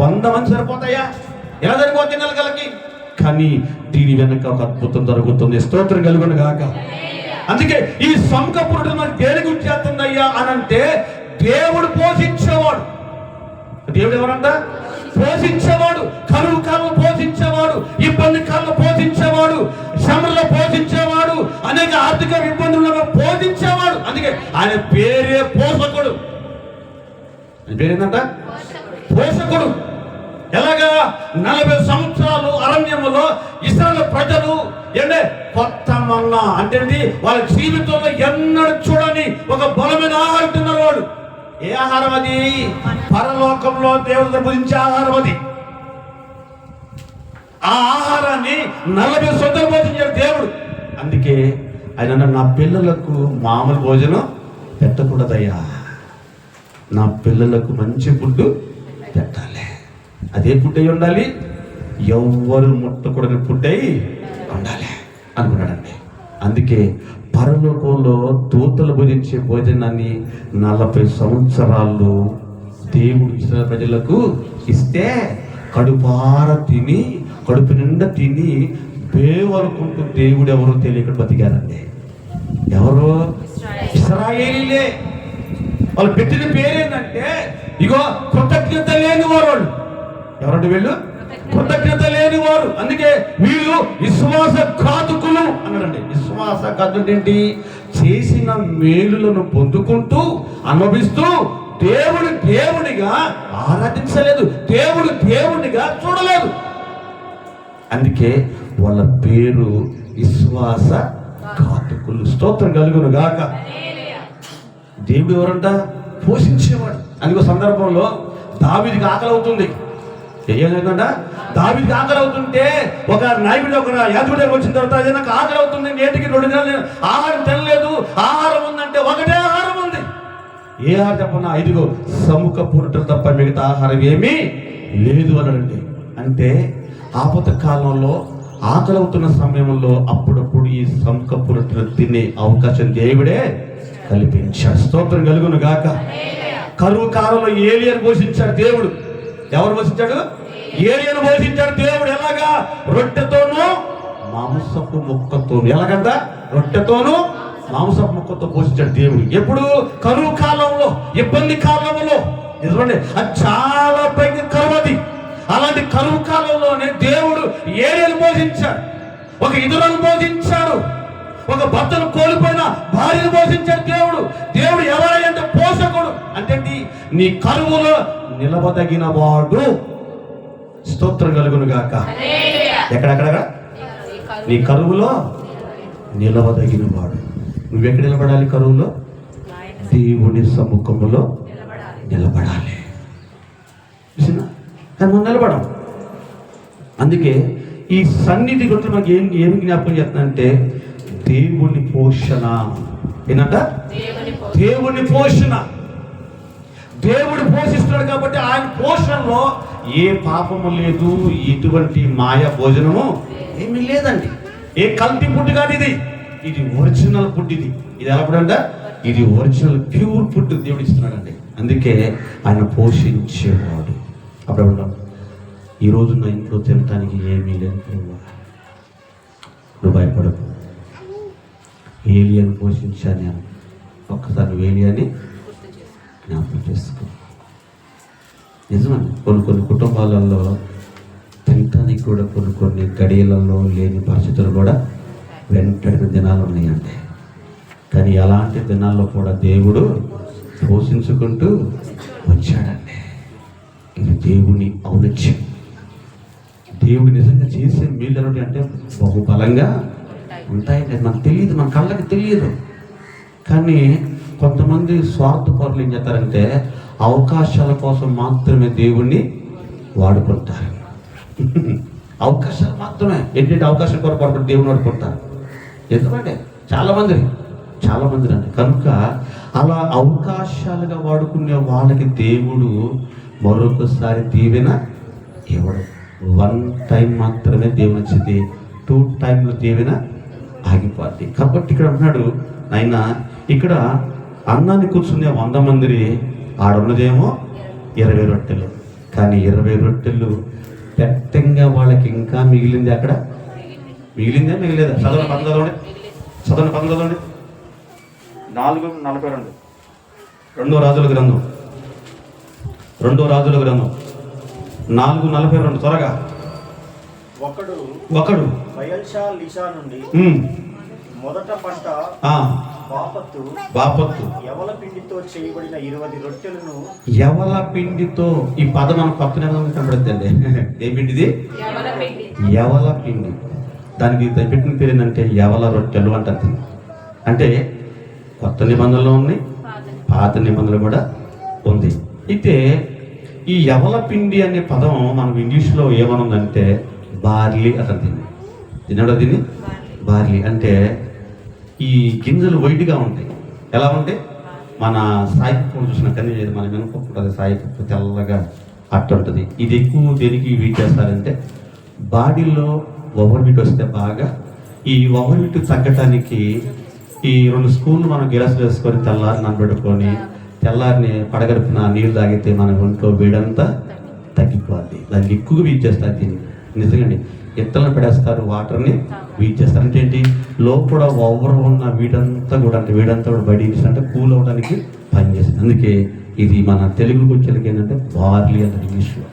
Speaker 3: 100 మంది సరిపోతాయా? ఎలా సరిపోతాయి నెలకి? కానీ దీని వెనక ఒక అద్భుతం జరుగుతుంది. స్తోత్రం కలుగును గాక. అందుకే ఈ సముఖపు రొట్టెలు మనకి దేనికి వచ్చేస్తుందయ్యా అని అంటే, దేవుడు పోషించేవాడు. దేవుడు ఎవరంట? పోషించేవాడు. కరువు కాలంలో పోషించేవాడు, ఇబ్బంది కాలంలో పోషించేవాడు, శ్రమలో పోషించేవాడు, అనేక ఆర్థిక ఇబ్బందులలో పోషించేవాడు. అందుకే ఆయన పేరే పోషకుడు. పేరేందంట? పోషకుడు. ఎలాగా? 40 సంవత్సరాలు అరణ్యములో ఇశ్రాయేలు ప్రజలు కొత్త మన్నా అంటే వాళ్ళ జీవితంలో ఎన్నడూ చూడని ఒక బలమైన ఆహారం తిన్నారు వాళ్ళు. ఏ ఆహారం అది? పరలోకంలో దేవుడు భుజించే ఆహారం అది. ఆ ఆహారాన్ని 40 సంవత్సరాలు భోజించాడు దేవుడు. అందుకే ఆయన నా పిల్లలకు మామూలు భోజనం పెట్టకూడదయ్యా, నా పిల్లలకు మంచి ఫుడ్ పెట్టాలి. అదే ఫుడ్ అయి ఉండాలి, ఎవ్వరు ముట్టకూడని ఫుడ్ అయి ఉండాలి అనుకున్నాడండి. అందుకే పరలోకంలో దూతలు భుజించే భోజనాన్ని 40 సంవత్సరాలు దేవుడు ఇస్రాయేలు ప్రజలకు ఇస్తే కడుపార తిని, కడుపు నిండా తిని బేవనుకుంటూ దేవుడు ఎవరో తెలియక బతికారండి. ఎవరు? ఇశ్రాయేలీలే. వాళ్ళు పెట్టిన పేరేంటంటే ఇగో కృతజ్ఞత లేని వారు. ఎవరంటే వీళ్ళు? కృతజ్ఞత లేని వారు. అందుకే వీళ్ళు విశ్వాసఘాతకులు అన్నాడండి. విశ్వాసఘాతుడు ఏంటి? చేసిన మేలులను పొందుకుంటూ అనుభవిస్తూ దేవుడిగా ఆరాధించలేదు, దేవుడిగా చూడలేదు. అందుకే వాళ్ళ పేరు విశ్వాసఘాతకులు. స్తోత్రం కలుగును గాక. దేవుడు ఎవరంట? పోషించేవాడు. అందుకో సందర్భంలో దావీదుకి ఆకలి అవుతుంది. ఏమైందంట? దావీదుకి ఆకలి అవుతుంటే ఒక నాయకుడు, ఒక యాజకుడు వచ్చిన తర్వాత నాకు ఆకలి అవుతుంది, నేటికి 2 నెలలు ఆహారం తినలేదు, ఆహారం ఉందంటే ఒకటే ఆహారం ఉంది. ఏ ఆహారం చెప్పన్నా? 5 సముఖపు రొట్టెలు తప్ప మిగతా ఆహారం ఏమీ లేదు అన్నాడండి. అంటే ఆపద కాలంలో ఆకలి అవుతున్న సమయంలో అప్పుడప్పుడు ఈ సముఖపు రొట్టెలు తినే అవకాశం దేవుడే కల్పించాడు. స్తోత్రం కలుగును గాక. కరువు కాలంలో ఏలియాను పోషించాడు దేవుడు. ఎవరు పోషించాడు? ఏలియాను పోషించాడు దేవుడు. ఎలాగా? రొట్టెతోనూ మాంసపు ముక్కతోను. ఎలాగంట? రొట్టెతోనూ మాంసపు ముక్కతో పోషించాడు దేవుడు. ఎప్పుడు? కరువు కాలంలో, ఇబ్బంది కాలంలో. నిజమండి, అది చాలా భయంకరం. అది అలాంటి కరువు కాలంలోనే దేవుడు ఏలియాను పోషించాడు. ఒక ఇతరులను పోషించాడు. ఒక భర్తను కోల్పోయిన భార్యను పోషించాడు దేవుడు. దేవుడు ఎవరైనా పోషకుడు అంటే నీ కరువులో నిలవదగిన వాడు. స్తోత్రం కలుగును గాక. ఎక్కడెక్కడ? నీ కరువులో నిలవదగిన వాడు. నువ్వెక్కడ నిలబడాలి? కరువులో దేవుని సముఖములో నిలబడాలి. కానీ మనం నిలబడం. అందుకే ఈ సన్నిధి గురించి మాకు ఏమి జ్ఞాపకం చేస్తుందంటే దేవుని పోషణ. ఏంటంట? దేవుని పోషణ. దేవుడు పోషిస్తున్నాడు కాబట్టి ఆయన పోషణలో ఏ పాపము లేదు, ఎటువంటి మాయ భోజనము ఏమీ లేదండి. ఏ కల్తీ ఫుడ్ కాదు ఇది. ఇది ఒరిజినల్ ఫుడ్. ఇది ఎలా ఫుడ్ అంట? ఇది ఒరిజినల్ ప్యూర్ ఫుడ్ దేవుడు ఇస్తున్నాడండి. అందుకే ఆయన పోషించేవాడు. అప్పుడు ఈరోజు నా ఇంట్లో తినటానికి ఏమీ లేదు, నువ్వు భయపడకు. ఏలియాని పోషించాను నేను. ఒక్కసారి ఏలియాని జ్ఞాపకం చేసుకో. నిజమండి, కొన్ని కుటుంబాలలో తినటానికి కూడా కొన్ని గడియలలో లేని పరిస్థితులు కూడా వెంటనే దినాలు ఉన్నాయండి. కానీ అలాంటి దినాల్లో కూడా దేవుడు పోషించుకుంటూ వచ్చాడండి. ఇది దేవుని ఔన్నత్యం. దేవుడు నిజంగా చేసే మేలు అంటే బహుబలంగా ఉంటాయండి. మనకు తెలియదు, మన కళ్ళకి తెలియదు. కానీ కొంతమంది స్వార్థపరులు ఏం చేస్తారంటే అవకాశాల కోసం మాత్రమే దేవుణ్ణి వాడుకుంటారు. అవకాశాలు మాత్రమే. ఏంటంటే అవకాశం కొరకు దేవుని వాడుకుంటారు. ఎందుకంటే చాలా మంది అండి. కనుక అలా అవకాశాలుగా వాడుకునే వాళ్ళకి దేవుడు మరొకసారి దీవెన ఇవ్వడు. 1 టైం మాత్రమే దేవుని వచ్చింది, 2 టైంలో దీవెన ఆగిపోద్ది. కాబట్టి ఇక్కడ అంటున్నాడు ఆయన, ఇక్కడ అన్నాన్ని కూర్చునే 100 మంది, ఆడున్నదేమో 20 రొట్టెలు. కానీ 20 రొట్టెలు పెద్దంగా వాళ్ళకి ఇంకా మిగిలింది. అక్కడ మిగిలిందే మిగిలేదా? చదవని 19 4:42 రెండో రాజుల గ్రంథం 4:42 త్వరగా. ఒకడు
Speaker 4: బయల్షాలిషా నుండి మొదట పంట బాపత్తు యవల పిండితో చేయబడిన 20 రొట్టెలను.
Speaker 3: యవల పిండితో ఈ పదం మన కొత్త నిబంధన కనబడుతుంది. ఏ పిండిది? యవల పిండి. దానికి పెట్టిన పేరు ఏంటంటే యవల రొట్టెలు అంటారు. అంటే కొత్త నిబంధనలో ఉన్నాయి, పాత నిబంధనలు కూడా ఉంది. అయితే ఈ యవల పిండి అనే పదం మనకు ఇంగ్లీష్లో ఏమనుందంటే బార్లీ అతను తినడం. దీన్ని బార్లీ అంటే ఈ గింజలు వైట్గా ఉంటాయి. ఎలా ఉంటాయి? మన సాయి పప్పు చూసినట్టనే మన మినపప్పు ఉంటుంది, సాయి పప్పు తెల్లగా అట్ట ఉంటుంది. ఇది ఎక్కువ దేనికి వీట్ చేస్తారంటే బాడీలో ఓవర్ వీట్ వస్తే బాగా ఈ ఓవర్ వీట్ తగ్గటానికి ఈ 2 స్పూన్లు మనం గిలాసులు వేసుకొని తెల్లారి నానబెట్టుకొని తెల్లారిని పడగడుపున నీళ్ళు తాగితే మన ఒంట్లో వేడంతా తగ్గిపోద్ది. దాన్ని ఎక్కువగా వీట్ చేస్తారు దీన్ని. నిజంగానే ఇత్తలను పెడేస్తారు, వాటర్ని వీట్ చేస్తారు. అంటే ఏంటి, లోపల ఓవర్ ఉన్న వీడంతా కూడా అంటే వీడంతా కూడా బయట అంటే కూల్ అవ్వడానికి పనిచేస్తుంది. అందుకే ఇది మన తెలుగుకి వచ్చేకి ఏంటంటే బార్లీ అంటారు ఇంగ్లీష్లో.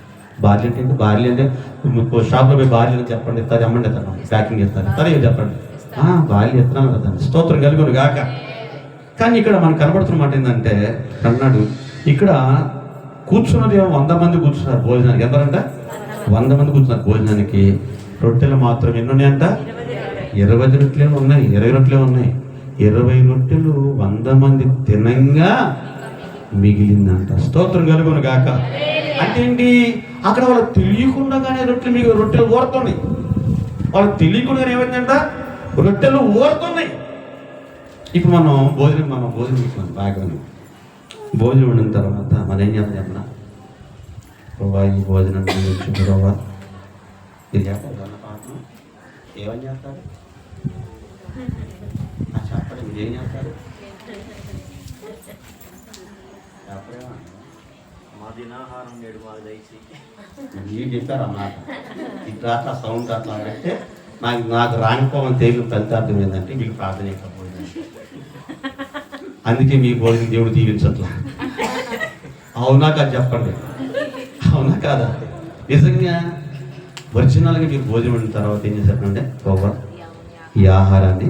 Speaker 3: బార్లీ అంటే బార్లీ అంటే షాప్లో పోయి బార్లీ అని చెప్పండి, ఇస్తారు అమ్మండి ఇస్తాను, ప్యాకింగ్ చేస్తారు, సరే చెప్పండి బార్లీ ఇస్తున్నాను కదా, స్తోత్రం కలుగును గాక. కానీ ఇక్కడ మనకు కనబడుతున్న మాట ఏంటంటే అన్నాడు, ఇక్కడ కూర్చున్నది 100 మంది కూర్చున్నారు భోజనానికి. ఎంతరంట? 100 మంది కూర్చున్నారు భోజనానికి. రొట్టెలు మాత్రం ఎన్ని ఉన్నాయంట? 20 రొట్టెలే ఉన్నాయి. 20 రొట్టెలే ఉన్నాయి. 20 రొట్టెలు 100 మంది తినంగా మిగిలిందంట. స్తోత్రం కలుగును గాక. అంటే ఏంటి, అక్కడ వాళ్ళు తెలియకుండానే రొట్టెలు ఊరుతున్నాయి. వాళ్ళు తెలియకుండా ఏమైందంట, రొట్టెలు ఊరుతున్నాయి. ఇప్పుడు మనం భోజనం ఇస్తున్నాం బాగా. భోజనం ఉండిన తర్వాత మనం ఏం చేస్తాం చెప్పనా, ప్రభా ఈ భోజనం ప్రభా ఇది చేస్తారు పాఠం ఏమని చేస్తారు చెప్పండి, మీరు ఏం చేస్తారు?
Speaker 4: మా దినాహారం నేడు మాకు దయచి
Speaker 3: మీరు చెప్పారు అన్నమాట. ఇట్లా అట్లా సౌండ్ అట్లా అంటే నాకు రానిపోవని తేలిన ఫలితార్థం ఏంటంటే మీకు ప్రార్థన చేయకపోయింది. అందుకే మీ భోజనం దేవుడు దీవించట్లా. అవునా కాదు చెప్పండి, అవునా కాదా? నిజంగా ఒరిజినల్గా మీరు భోజనం అయిన తర్వాత ఏం చేశారంటే ప్రభా ఈ ఆహారాన్ని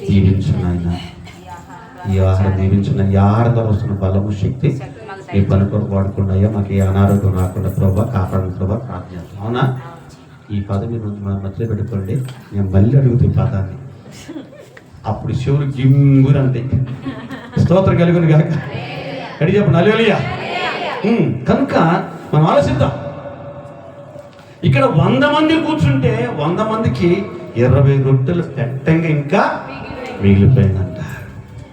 Speaker 3: దీవించున్నాయన, ఈ ఆహారం దీవించున్నాయి. ఈ ఆహారం ద్వారా వస్తున్న బలము శక్తి మీ పని కొరకు వాడుకున్నాయా, మాకు ఏ అనారోగ్యం రాకుండా ప్రభా కాపాడని ప్రభా ప్రార్థన చేస్తాం. అవునా? ఈ పదం మీరు మధ్యలో పెట్టుకోండి. నేను మళ్ళీ అడుగుతాను ఈ పదాన్ని, అప్పుడు శివుడు గింగురు అంటే స్తోత్రం కలుగును గాక. అడిగి చెప్పండి హల్లెలూయా. కనుక మనం ఆలోచిద్దాం. ఇక్కడ 100 మంది కూర్చుంటే 100 మందికి 20 రొట్టెలు పెట్టంగా ఇంకా మిగిలిపోయిందంట.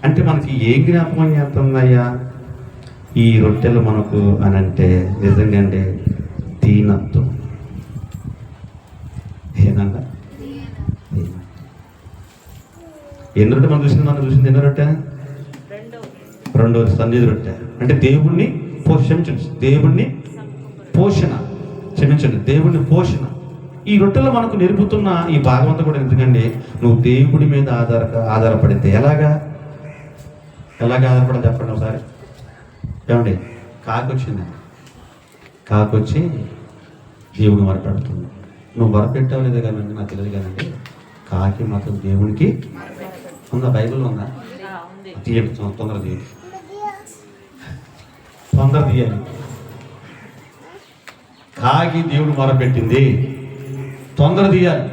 Speaker 3: అంటే మనకి ఏ జ్ఞాపకం చేస్తుందయ్యా ఈ రొట్టెలు మనకు అని అంటే, నిజంగా అంటే దీనత్వం. ఏనంట ఎన్ని రొట్టె మనం చూసింది ఎన్ని రొట్టె? 2 సన్నిధి రొట్టె. అంటే దేవుణ్ణి దేవుణ్ణి పోషణ. ఈ రొట్టెలో మనకు నేర్పుతున్న ఈ భాగం అంతా కూడా ఎందుకంటే, నువ్వు దేవుడి మీద ఆధారపడితే ఎలాగా ఆధారపడాలి చెప్పండి ఒకసారి. ఏమండి, కాకొచ్చి దేవుని మొరపెడుతుంది. నువ్వు మొరపెట్టావు లేదా కానీ నాకు తెలియదు కానండి, కాకి మాత్రం దేవునికి ఉందా? బైబిల్ ఉందా? తీయండి, తొందర తీయాలి. కాకి దేవుడు మొరపెట్టింది, తొందర తీయాలి.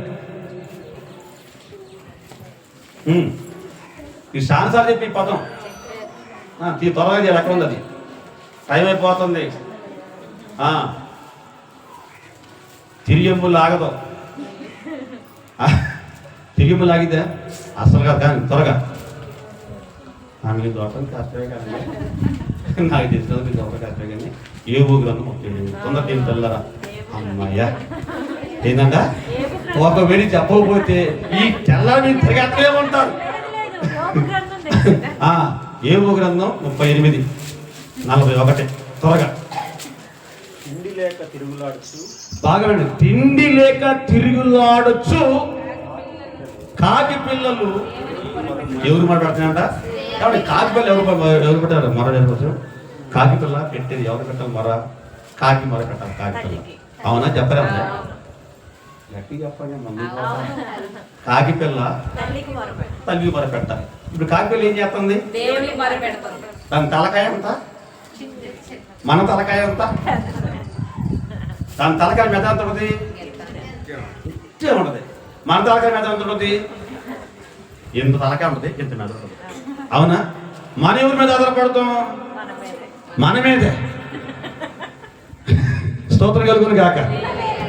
Speaker 3: ఈ సాన్సార్లు చెప్పి పదం త్వరగా చేయాలి. ఎక్కడ ఉంది అది? టైం అయిపోతుంది. తిరిగింపు లాగదు. తిరిగింపు లాగితే అసలు కాదు. కానీ త్వరగా ఆమె దోటం కష్టమే కానీ నాకు తెలిసినందుకు దోట కష్టమే కానీ ఏ ఊగ్రంథం తొందర ఏం తెల్లరా అమ్మాయ్యా. ఏంటంట ఒకవేళ చెప్పకపోతే ఈ తెల్లని తిరగట్లే ఉంటారు. ఏవో గ్రంథం 38:41 త్వరగా.
Speaker 4: తిండి లేక తిరుగులాడుచు,
Speaker 3: బాగా తిండి లేక తిరుగులాడొచ్చు కాకి పిల్లలు. ఎవరు మాట్లాడుతున్నాయంట? కాబట్టి కాకి పిల్లలు ఎవరు పెట్టారు? మొర చెప్పచ్చు. కాకి పిల్ల పెట్టేది ఎవరు పెట్టాలి? కాకి మొర పెట్టాలి. కాకి పిల్ల. అవునా? చెప్పరా? గట్టి చెప్పండి. కాకి పిల్ల తల్లికి మొర పెట్టాలి. ఇప్పుడు కాకి పిల్ల ఏం చేస్తుంది? దాని తలకాయ ఎంత? మన తలకాయ ఎంత? దాని తలకాయ మెద ఎంత ఉంటుంది? ఉంటుంది. మన తలకాయ మెద ఎంత ఉంటుంది? ఎంత తలకాయ ఉంటుంది, ఎంత మెద ఉంటుంది. అవునా? మన ఎవరి మీద ఆధారపడతాం? మన మీదే. స్తోత్రం కలుగును గాక.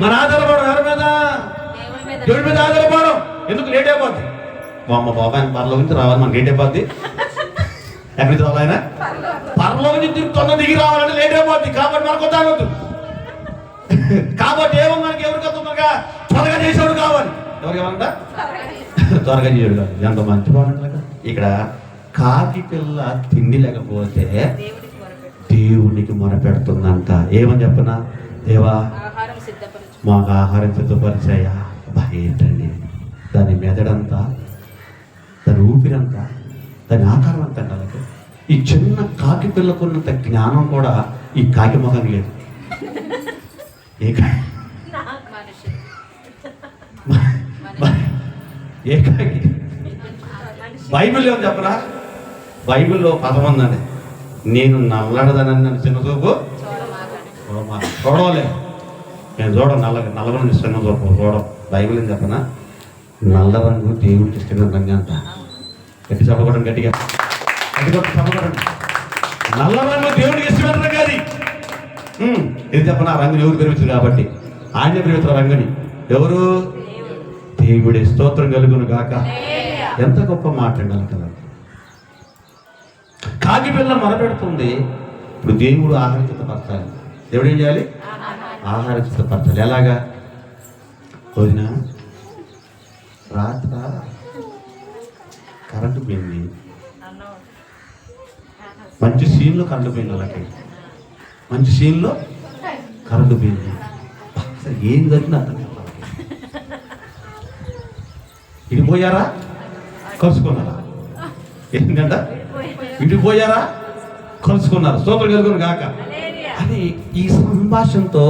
Speaker 3: మన ఆధారపడం ఎవరి మీద? దేవుడి మీద ఆధారపడం. ఎందుకు లేట్ అయిపోద్ది? అమ్మ బాబాయ్ పర్లో గురించి రావాలి, మనకి లేట్ అయిపోద్ది. ఎక్కడికి రావాలి ఆయన? పరలోకం నుంచి తొందర దిగి రావాలంటే లేట్ అయిపోద్ది. కాబట్టి మనకు వద్దు. కాబట్టి ఏమో మనకి ఎవరికి తొందరగా త్వరగా చేసేవాడు కావాలి. ఎవరికి కావాలంట? త్వరగా చేయడు కాదు. ఎంత మంచి బాగుంటుంది. ఇక్కడ కాకి పిల్ల తిండి లేకపోతే దేవునికి మొరపెడుతుందంట. ఏమని చెప్పనా? దేవా
Speaker 2: ఆహారం సిద్ధపరచు.
Speaker 3: మాకు ఆహారం సిద్ధపరిచాయా? ఏంటండి దాని మెదడంతా, దాని ఊపిరంతా, దాని ఆకారం అంతా అండి. ఈ చిన్న కాకి పిల్లకున్నంత జ్ఞానం కూడా ఈ కాకి ముఖం లేదు. ఏ కాకి ఏ కాకి బైబిల్ ఏమని చెప్పరా? బైబిల్లో పదం ఉందండి, నేను నల్లడదనని నన్ను చిన్న చూపు చూడలే. నేను చూడం నల్లగా చిన్న చూపు చూడం. బైబిల్ ఏం చెప్పనా? నల్ల రంగు దేవుడికి ఇష్టమైన రంగు అంట. గట్టి చెప్పకూడదు, గట్టిగా చెప్పకూడదు. నల్ల రంగు దేవుడికి ఇష్టమైన రంగు అది. ఇది చెప్పనా? రంగుని ఎవరు పెరుగుతుంది కాబట్టి ఆయన పెరుగుతున్న రంగుని ఎవరు? దేవుడి స్తోత్రం కలుగును గాక. ఎంత గొప్ప మాట అండి కదా. కాకి పిల్ల మొరపెడుతుంది. ఇప్పుడు దేవుడు ఆహారం సిద్ధపరచాలి. దేవుడు ఏం చేయాలి? ఆహారం సిద్ధపరచాలి. ఎలాగా? రోజున రాత్ర కరెంటు పోయింది. మంచి సీన్లో కరెంటు పోయింది. అలాగే మంచి సీన్లో కరెంటు పోయింది. అసలు ఏం జరిగింది అర్థం కాదు. ఇడిపోయారా? కలుసుకున్నారా? ఏంటంట? ఇడిపోయారా? కలుసుకున్నారు. స్తోత్రం కలుగును గాక అని ఈ సంభాషణతో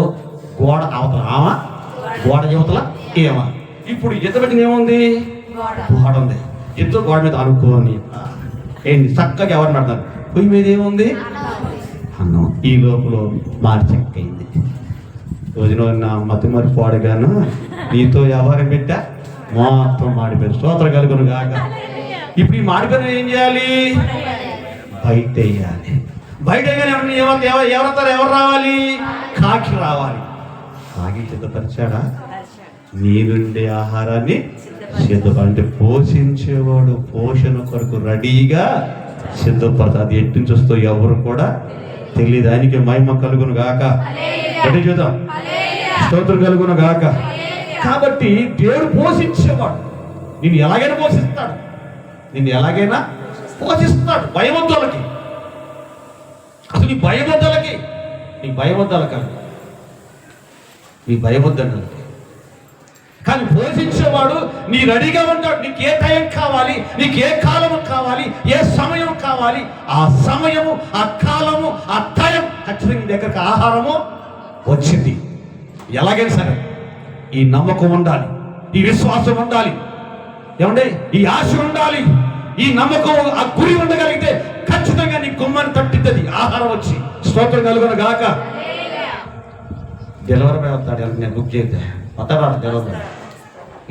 Speaker 3: గోడ అవతల ఆమా, గోడ యువతల ఏమా. ఇప్పుడు ఎత్తబెట్టిన ఏముంది? గోడ ఉంది. ఎత్తు గోడ మీద అనుకోని ఏంటి చక్కగా ఎవరు పెడతారు? పొయ్యి మీద ఏముంది? అన్నం. ఈ లోపల మారి చెక్కయింది. రోజున నా మతి మరి పాడుగాను నీతో వ్యవహారం పెట్టా మొత్తం మాడిపోయారు. స్తోత్రం కలుగును గాక. ఇప్పుడు ఈ మాడిపోయిన ఏం చేయాలి? బయట వేయాలి. బయట ఎవరు రావాలి? కాకి రావాలి. కాకి సిద్ధపరిచాడా? నీ నుండి ఆహారాన్ని సిద్ధపడి పోషించేవాడు పోషణ కొరకు రెడీగా సిద్ధపడతాడు. అది ఎట్టు నుంచి వస్తూ ఎవరు కూడా తెలియదు. దానికి మహిమ కలుగును గాక. ఎటు చూద్దాం. స్తోత్రం కలుగును గాక. కాబట్టి దేవుడు పోషించేవాడు. నిన్ను ఎలాగైనా పోషిస్తాడు. నిన్ను ఎలాగైనా పోషిస్తాడు. భయవద్దులకి అసలు నీ భయవద్దులకి నీ భయవద్దాలకి నీ భయవద్దలకి కానీ పోషించేవాడు నీ రెడీగా ఉంటాడు. నీకు ఏ టైం కావాలి, నీకు ఏ కాలం కావాలి, ఏ సమయం కావాలి, ఆ సమయము, ఆ కాలము, ఆ టైం ఖచ్చితంగా నీ దగ్గరకు ఆహారము వచ్చింది. ఎలాగైనా సరే ఈ నమ్మకం ఉండాలి, ఈ విశ్వాసం ఉండాలి, ఏమంటే ఈ ఆశ ఉండాలి, ఈ నమ్మకం, ఆ గురి ఉండగలిగితే ఖచ్చితంగా నీ గుమ్మని తట్టిద్ది ఆహారం వచ్చి. స్తోత్రం కలుగును గాక. డెలివరీ బాయ్ వస్తాడు. నేను బుక్ చేస్తే వస్తాడు డెలివరీ బాయ్.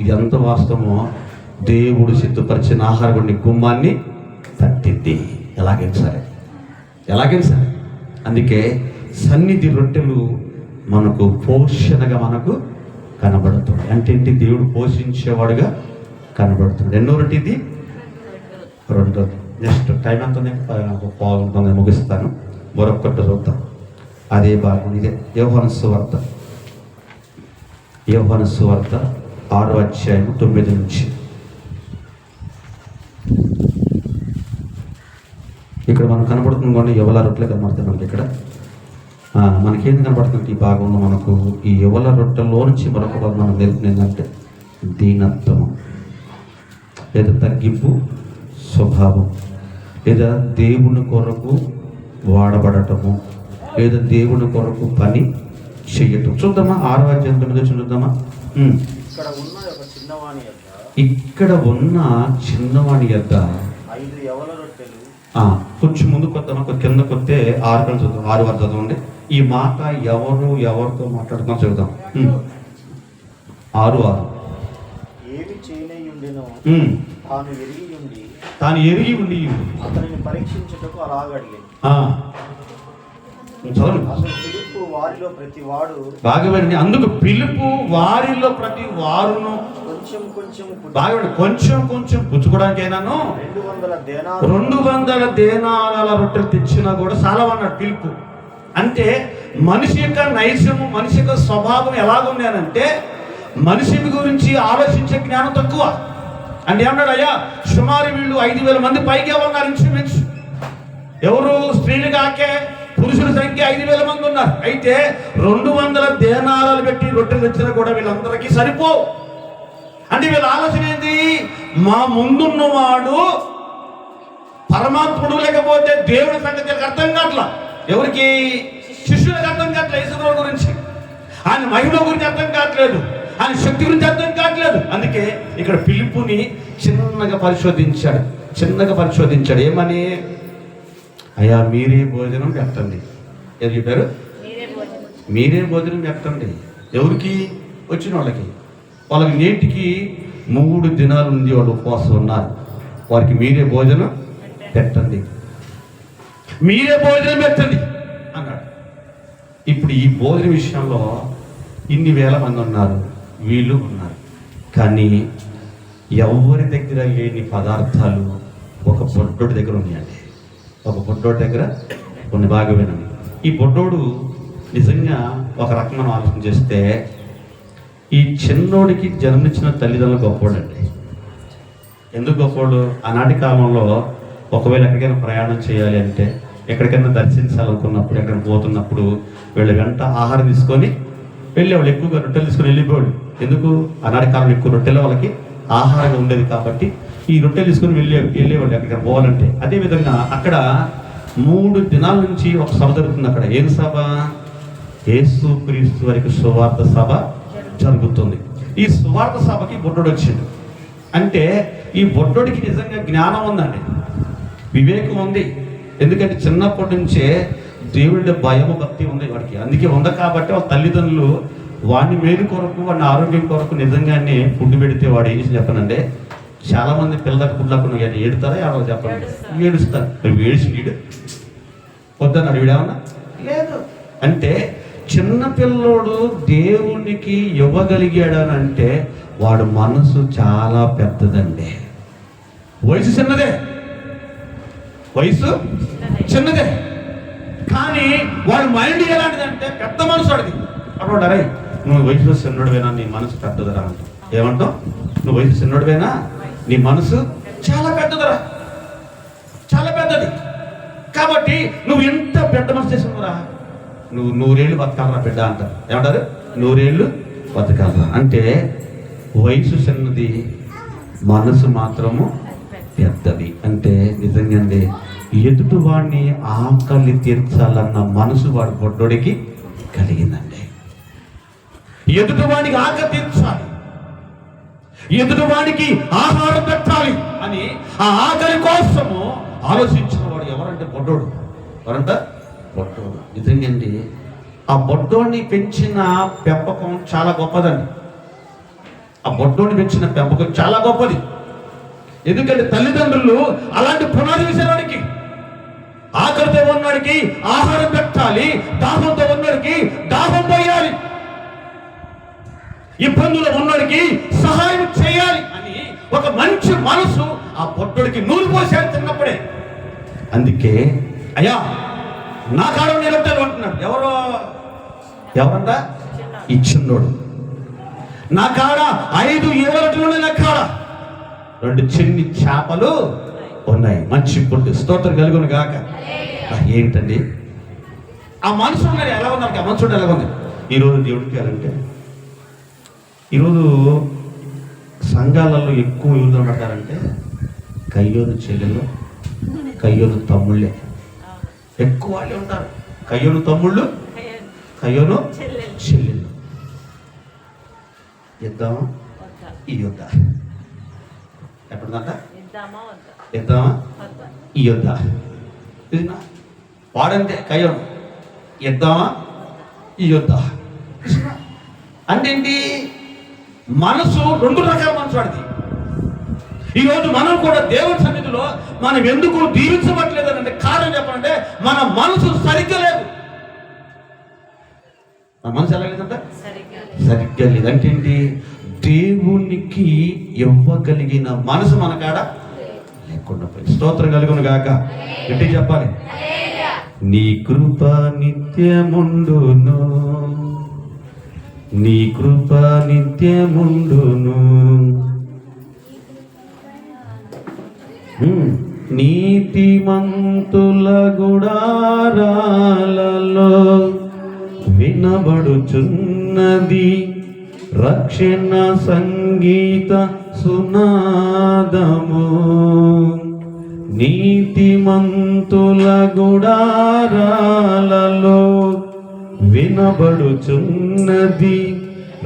Speaker 3: ఇది ఎంత వాస్తవమో దేవుడు సిద్ధపరిచిన ఆహారం నీ గుమ్మాన్ని తట్టిద్ది. ఎలాగైనా సరే అందుకే సన్నిధి రొట్టెలు మనకు పోషణగా మనకు కనబడుతుంది. అంటే ఏంటి? దేవుడు పోషించేవాడుగా కనబడుతుంది. ఎన్నో రొట్టెది? రెండోది. నెక్స్ట్ టైం ఎంత ఉంది? బాగుంటుంది, ముగిస్తాను. మరొకటి చూద్దాం. అదే భాగం ఇదే. యోహాను సువార్త 6వ అధ్యాయం 9 నుంచి. ఇక్కడ మనం కనబడుతుంది కూడా యువల రొట్టెలే కనబడుతుంది మనకి. ఇక్కడ మనకేం కనబడుతుంది? ఈ భాగంలో మనకు ఈ యువల రొట్టెల్లో నుంచి మరొక భాగం మనం నేర్పుతుంది ఏంటంటే దీనత్వము, లేదా తగ్గింపు స్వభావం, లేదా దేవుని కొరకు వాడబడటము, లేదా దేవుని కొరకు పని చెయ్యటం. చూద్దామా 6వ అధ్యాయం 9 చూద్దామా. ఇక్కడ ఉన్న చిన్నవాణి యొద్ద
Speaker 4: 5 యవల రొట్టెలు.
Speaker 3: కొంచెం ముందుకు వద్దామా, కిందకు వస్తే 6 కలు చూద్దాం. 6 వరకు చదవండి. ఈ మాట ఎవరితో మాట్లాడుతున్నా చూద్దాం. 6
Speaker 4: ఏమి చేయనయ్యుండెనో
Speaker 3: తాను ఎరిగి ఉండి
Speaker 4: అతనిని పరీక్షించుటకు అలాగడిగాను. పిలుపు వారిలో ప్రతి వాడు
Speaker 3: బాగా అందుకు పిలుపు వారిలో ప్రతి వారును
Speaker 4: కొంచెం కొంచెం
Speaker 3: బాగా కొంచెం కొంచెం పుచ్చుకోవడానికైనాను
Speaker 4: 200 దేనాలు
Speaker 3: 200 దేనాల రొట్టెలు తెచ్చినా కూడా చాలా అన్నాడు పిలుపు. అంటే మనిషి యొక్క నైజము, మనిషి యొక్క స్వభావం ఎలాగుంది అని అంటే మనిషి గురించి ఆలోచించే జ్ఞానం తక్కువ. అంటే ఏమన్నాడు, అయ్యా సుమారు వీళ్ళు 5,000 మంది పైగా ఉన్నారు ఇంచుమించు. ఎవరు స్త్రీలు కాకే పురుషుల సంఖ్య 5,000 మంది ఉన్నారు. అయితే 200 దేనాలు పెట్టి రొట్టెలు తెచ్చినా కూడా వీళ్ళందరికీ సరిపోవు. అంటే వీళ్ళ ఆలోచన ఏంది, మా ముందున్నవాడు పరమాత్ముడు లేకపోతే దేవుడి సంగతి అర్థం కావట్లా. ఎవరికి? శిష్యులకు అర్థం కావట్లేదు. యేసుప్రభువు గురించి, ఆయన మహిమ గురించి అర్థం కావట్లేదు, ఆయన శక్తి గురించి అర్థం కావట్లేదు. అందుకే ఇక్కడ ఫిలిప్పుని చిన్నగా పరిశోధించాడు. ఏమని? అయ్యా మీరే భోజనం పెట్టండి. ఏం చెప్పారు? మీరే భోజనం పెట్టండి. ఎవరికి? వచ్చిన వాళ్ళకి నేటికి 3 దినాల నుండి వాళ్ళు ఉపవాసం ఉన్నారు. వారికి మీరే భోజనం పెట్టండి, మీరే భోజనం పెట్టండి అన్నాడు. ఇప్పుడు ఈ భోజన విషయంలో ఇన్ని వేల మంది ఉన్నారు, వీళ్ళు ఉన్నారు. కానీ ఎవరి దగ్గర లేని పదార్థాలు ఒక బొడ్డోడి దగ్గర ఉన్నాయండి. ఒక బొడ్డోడి దగ్గర కొన్ని బాగా వినండి. ఈ బొడ్డోడు నిజంగా ఒక రకమైన ఆలోచన చేస్తే ఈ చిన్నోడికి జన్మనిచ్చిన తల్లిదండ్రులు గొప్పోడండి. ఎందుకు గొప్పోడు? ఆనాటి కాలంలో ఒకవేళ ఎక్కడికైనా ప్రయాణం చేయాలి అంటే, ఎక్కడికైనా దర్శించాలనుకున్నప్పుడు, ఎక్కడికి పోతున్నప్పుడు వీళ్ళ వెంట ఆహారం తీసుకొని వెళ్ళేవాళ్ళు. ఎక్కువగా రొట్టెలు తీసుకొని వెళ్ళిపోయాడు. ఎందుకు? ఆనాటి కాలంలో ఎక్కువ రొట్టెలు వాళ్ళకి ఆహారంగా ఉండేది కాబట్టి ఈ రొట్టెలు తీసుకొని వెళ్ళేవాళ్ళు ఎక్కడికైనా పోవాలంటే. అదేవిధంగా అక్కడ 3 దినాల నుంచి ఒక సభ జరుగుతుంది. అక్కడ ఏం సభ? యేసు క్రీస్తు వారికి సువార్త సభ జరుగుతుంది. ఈ సువార్త సభకి బొడ్డోడు వచ్చిండు. అంటే ఈ బొడ్డోడికి నిజంగా జ్ఞానం ఉందండి, వివేకం ఉంది. ఎందుకంటే చిన్నప్పటి నుంచే దేవుడి భయము భక్తి ఉంది వాడికి. అందుకే ఉంది కాబట్టి వాళ్ళ తల్లిదండ్రులు వాడిని మేలు కొరకు, వాడిని ఆరోగ్యం కొరకు నిజంగానే ఫుడ్ పెడితే వాడు ఏం చెప్పనంటే, చాలా మంది పిల్లలకు పుల్లకుండా ఏడుతారా? ఎవరు చెప్పండి? ఏడుస్తారు. ఏడిచి వీడు వద్దన్నాడు, వీడేమన్నా లేదు. అంటే చిన్న పిల్లోడు దేవునికి ఇవ్వగలిగాడనంటే వాడు మనసు చాలా పెద్దదండి. వయసు చిన్నదే కానీ వాడు మైండ్ ఎలాంటిదంటే పెద్ద మనసు వాడిది. అప్పుడు అరే నువ్వు వయసులో చిన్నోడివేనా, నీ మనసు పెద్దదరా అంట. ఏమంటావు? నువ్వు వయసు చిన్నోడివేనా, నీ మనసు చాలా పెద్దదరా, చాలా పెద్దది. కాబట్టి నువ్వు ఎంత పెద్ద మనసు చేసినరా, నువ్వు 100 ఏళ్ళు బతకాలరా బిడ్డ అంటారు. ఏమంటారు? 100 ఏళ్ళు బతకాలరా. అంటే వయసు చిన్నది, మనసు మాత్రము పెద్దది. అంటే నిజంగా ఎదుటి వాడిని ఆకలి తీర్చాలన్న మనసు వాడి బొడ్డోడికి కలిగిందండి. ఎదుటి వాడికి ఆకలి తీర్చాలి, ఎదుటి వాడికి ఆహారం పెట్టాలి అని ఆ ఆకలి కోసము ఆలోచించిన వాడు ఎవరంటే బొడ్డోడు. ఎవరంట? బొడ్డోడు. నిజంగా ఆ బొడ్డోడిని పెంచిన పెంపకం చాలా గొప్పదండి. ఆ బొడ్డోడిని పెంచిన పెంపకం చాలా గొప్పది. ఎందుకంటే తల్లిదండ్రులు అలాంటి పునాది విషయానికి, ఆకలితో ఉన్నవాడికి ఆహారం పెట్టాలి, దాహంతో ఉన్నవాడికి దాహం పోయాలి, ఇబ్బందులు ఉన్నవాడికి సహాయం చేయాలి అని ఒక మంచి మనసు ఆ బొడ్డోడికి నూనె పోసాడు చిన్నప్పుడే. అందుకే అయ్యా నా కాడ నిలబెట్టాలి అంటున్నాడు. ఎవరంట? ఇచ్చిన్నోడు. నా కాడ 5 ఏళ్ళలోనే నా కాడ 2 చిన్ని చేపలు ఉన్నాయి, మంచి ఫుడ్. స్తోత్రం కలుగును గాక. ఏంటండి ఆ మనసు ఉన్నారు, ఎలా ఉన్నారు? ఆ మనసు ఎలా ఉంది? ఈరోజు దేవుడికి వెళ్ళంటే, ఈరోజు సంఘాలలో ఎక్కువ ఎవరు పడతారంటే కయ్యోను చెల్లెలు, కయ్యోను తమ్ముళ్ళే ఎక్కువ వాళ్ళే ఉంటారు. కయ్యోను తమ్ముళ్ళు, కయ్యోను చెల్లెళ్ళు. ఇద్దామా ఈ యుద్ధ ఎప్పుడుదంట? ఇద్దామా ఈ యుద్ధ వాడంతే కయ్యోను. ఇద్దామా ఈ యుద్ధ అంటే ఏంటి? మనసు 2 రకాల మనసు వాడిది. ఈరోజు మనం కూడా దేవుని సన్నిధిలో మనం ఎందుకు దీవించబట్టలేదు అంటే కారణం చెప్పాలంటే మన మనసు సరిగ్గా లేదు. మన మనసు ఎలా లేదంట? సరిగ్గా లేదు. అంటే ఏంటి? దేవునికి ఇవ్వగలిగిన మనసు మన కాడ లేకుండా పోయింది. స్తోత్రం కలుగును గాక. గట్టి చెప్పాలి. నీ కృప నిత్యముండును, నీ కృప నిత్యముండును, నీతిమంతుల గుడారాలలో వినబడుచున్నది రక్షణ సంగీత సునాదము. నీతిమంతుల గుడారాలలో వినబడుచున్నది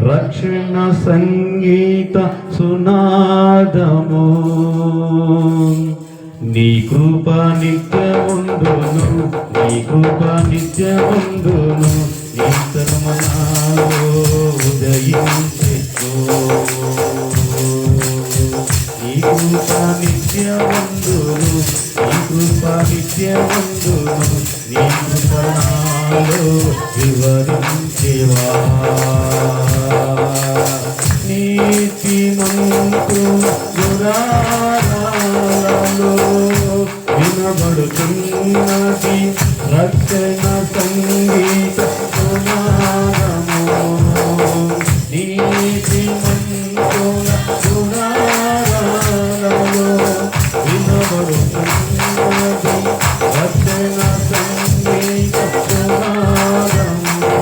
Speaker 3: రక్షణ సంగీత సునాదము. నీ కృప నిత్యముండును, నీ కృప నిత్యముండును, నీ తరుమనాలో ఉదయించెను. నీ కృప నిత్యముండును, నీ కృప నిత్యముండును, నీ కృప నాలో వివరించేవా. నీతిమంతు గుడారాలలో వినబడుతున్నది రక్షణ సంగీత సునాదము. నీతిమంతుల గుడారాలలో వినబడుతున్నది రక్షణ సంగీత సునాదము.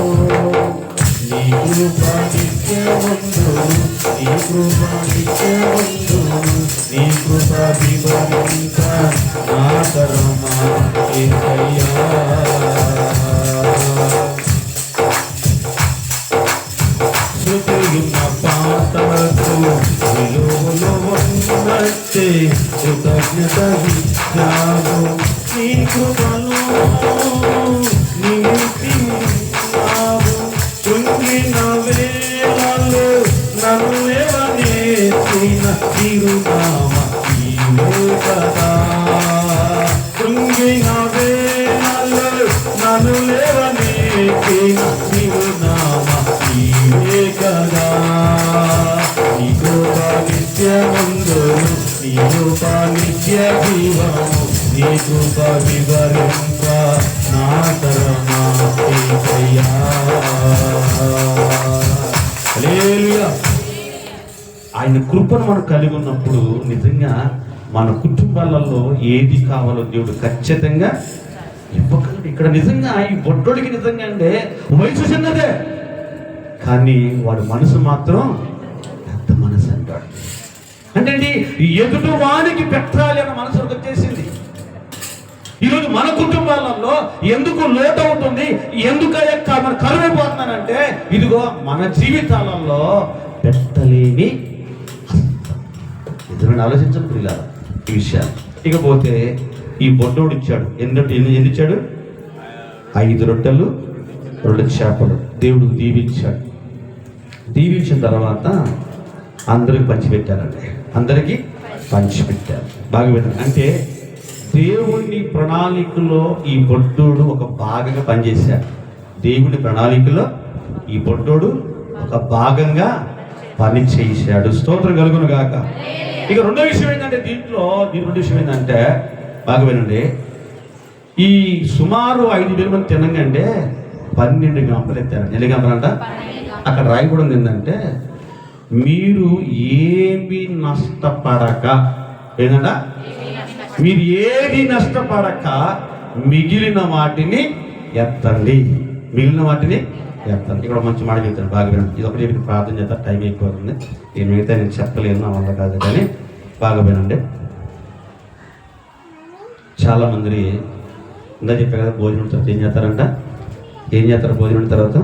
Speaker 3: నీ కృప నిత్యముండును, నీ కృప నిత్యముండును, నీ కృప వివరించ నా తరమా యేసయ్యా. శృతియున్న పాటలకు విలువలు ఉన్నట్టే కృతజ్ఞత ఇచ్చావు. నీ కృపలో నిలిపినావు. కుంగిన వేళలో నన్ను లేవనెత్తిన చిరునామ నీవే కదా. కుంగిన వేళలో నన్ను లేవనెత్తిన చిరునామ నీవే కదా. నీ కృప నిత్యముండును, నీ కృప నిత్య జీవము, నీ కృప వివరింప నా తరమా యేసయ్యా. హల్లెలూయా. ఆయన కృపను మనం కలిగి ఉన్నప్పుడు నిజంగా మన కుటుంబాలలో ఏది కావాలో దేవుడు ఖచ్చితంగా ఇవ్వగలడు. ఇక్కడ నిజంగా ఈ బొట్టోడికి నిజంగా అంటే వయసు చిన్నదే, కానీ వాడి మనసు మాత్రం పెద్ద మనసు అంటాడు. అంటే ఎదుటి వానికి పెట్టాలి అన్న మనసు వచ్చేసింది. ఈరోజు మన కుటుంబాలలో ఎందుకు లోటు అవుతుంది, ఎందుకు మన కరువైపోతున్నానంటే ఇదిగో మన జీవితాలలో పెట్టలేని నిజమైన ఆలోచించండి పిల్లలు ఈ విషయాలు. ఇకపోతే ఈ బొడ్డోడు ఇచ్చాడు. ఎన్ని ఇచ్చాడు? 5 రొట్టెలు 2 చేపలు దేవుడు దీవించాడు. దీవించిన తర్వాత అందరికి పంచిపెట్టారండి. అందరికీ పంచిపెట్టారు. బాగా వినండి. అంటే దేవుని ప్రణాళికలో ఈ బొడ్డోడు ఒక భాగంగా పనిచేశాడు. దేవుని ప్రణాళికలో ఈ బొడ్డోడు ఒక భాగంగా పని చేశాడు. స్తోత్రం కలుగును గాక. ఇక రెండో విషయం ఏంటంటే రెండో విషయం ఏంటంటే బాగా వినండి. ఈ సుమారు 5,000 మంది తినంగంటే 12 గంపలు ఎత్తారు. ఎన్ని గంపలంట? అక్కడ రాయకూడదు ఏంటంటే మీరు ఏమి నష్టపడక, ఏంటంట మీరు ఏది నష్టపడక మిగిలిన వాటిని ఎత్తండి, మిగిలిన వాటిని ఎత్తండి. ఇక్కడ మంచి మాట చెప్తాను, బాగా వినండి. ఇది ఒకటి చెప్పి ప్రార్థన చేస్తారు, టైం అయిపోతుంది. నేను మిగతా నేను చెప్పలేను, నా వల్ల కాదు, కానీ బాగా వినండి. చాలామంది ఇందా చెప్పారు కదా, భోజనం తర్వాత ఏం చేస్తారంట? ఏం చేస్తారు భోజనం తర్వాత?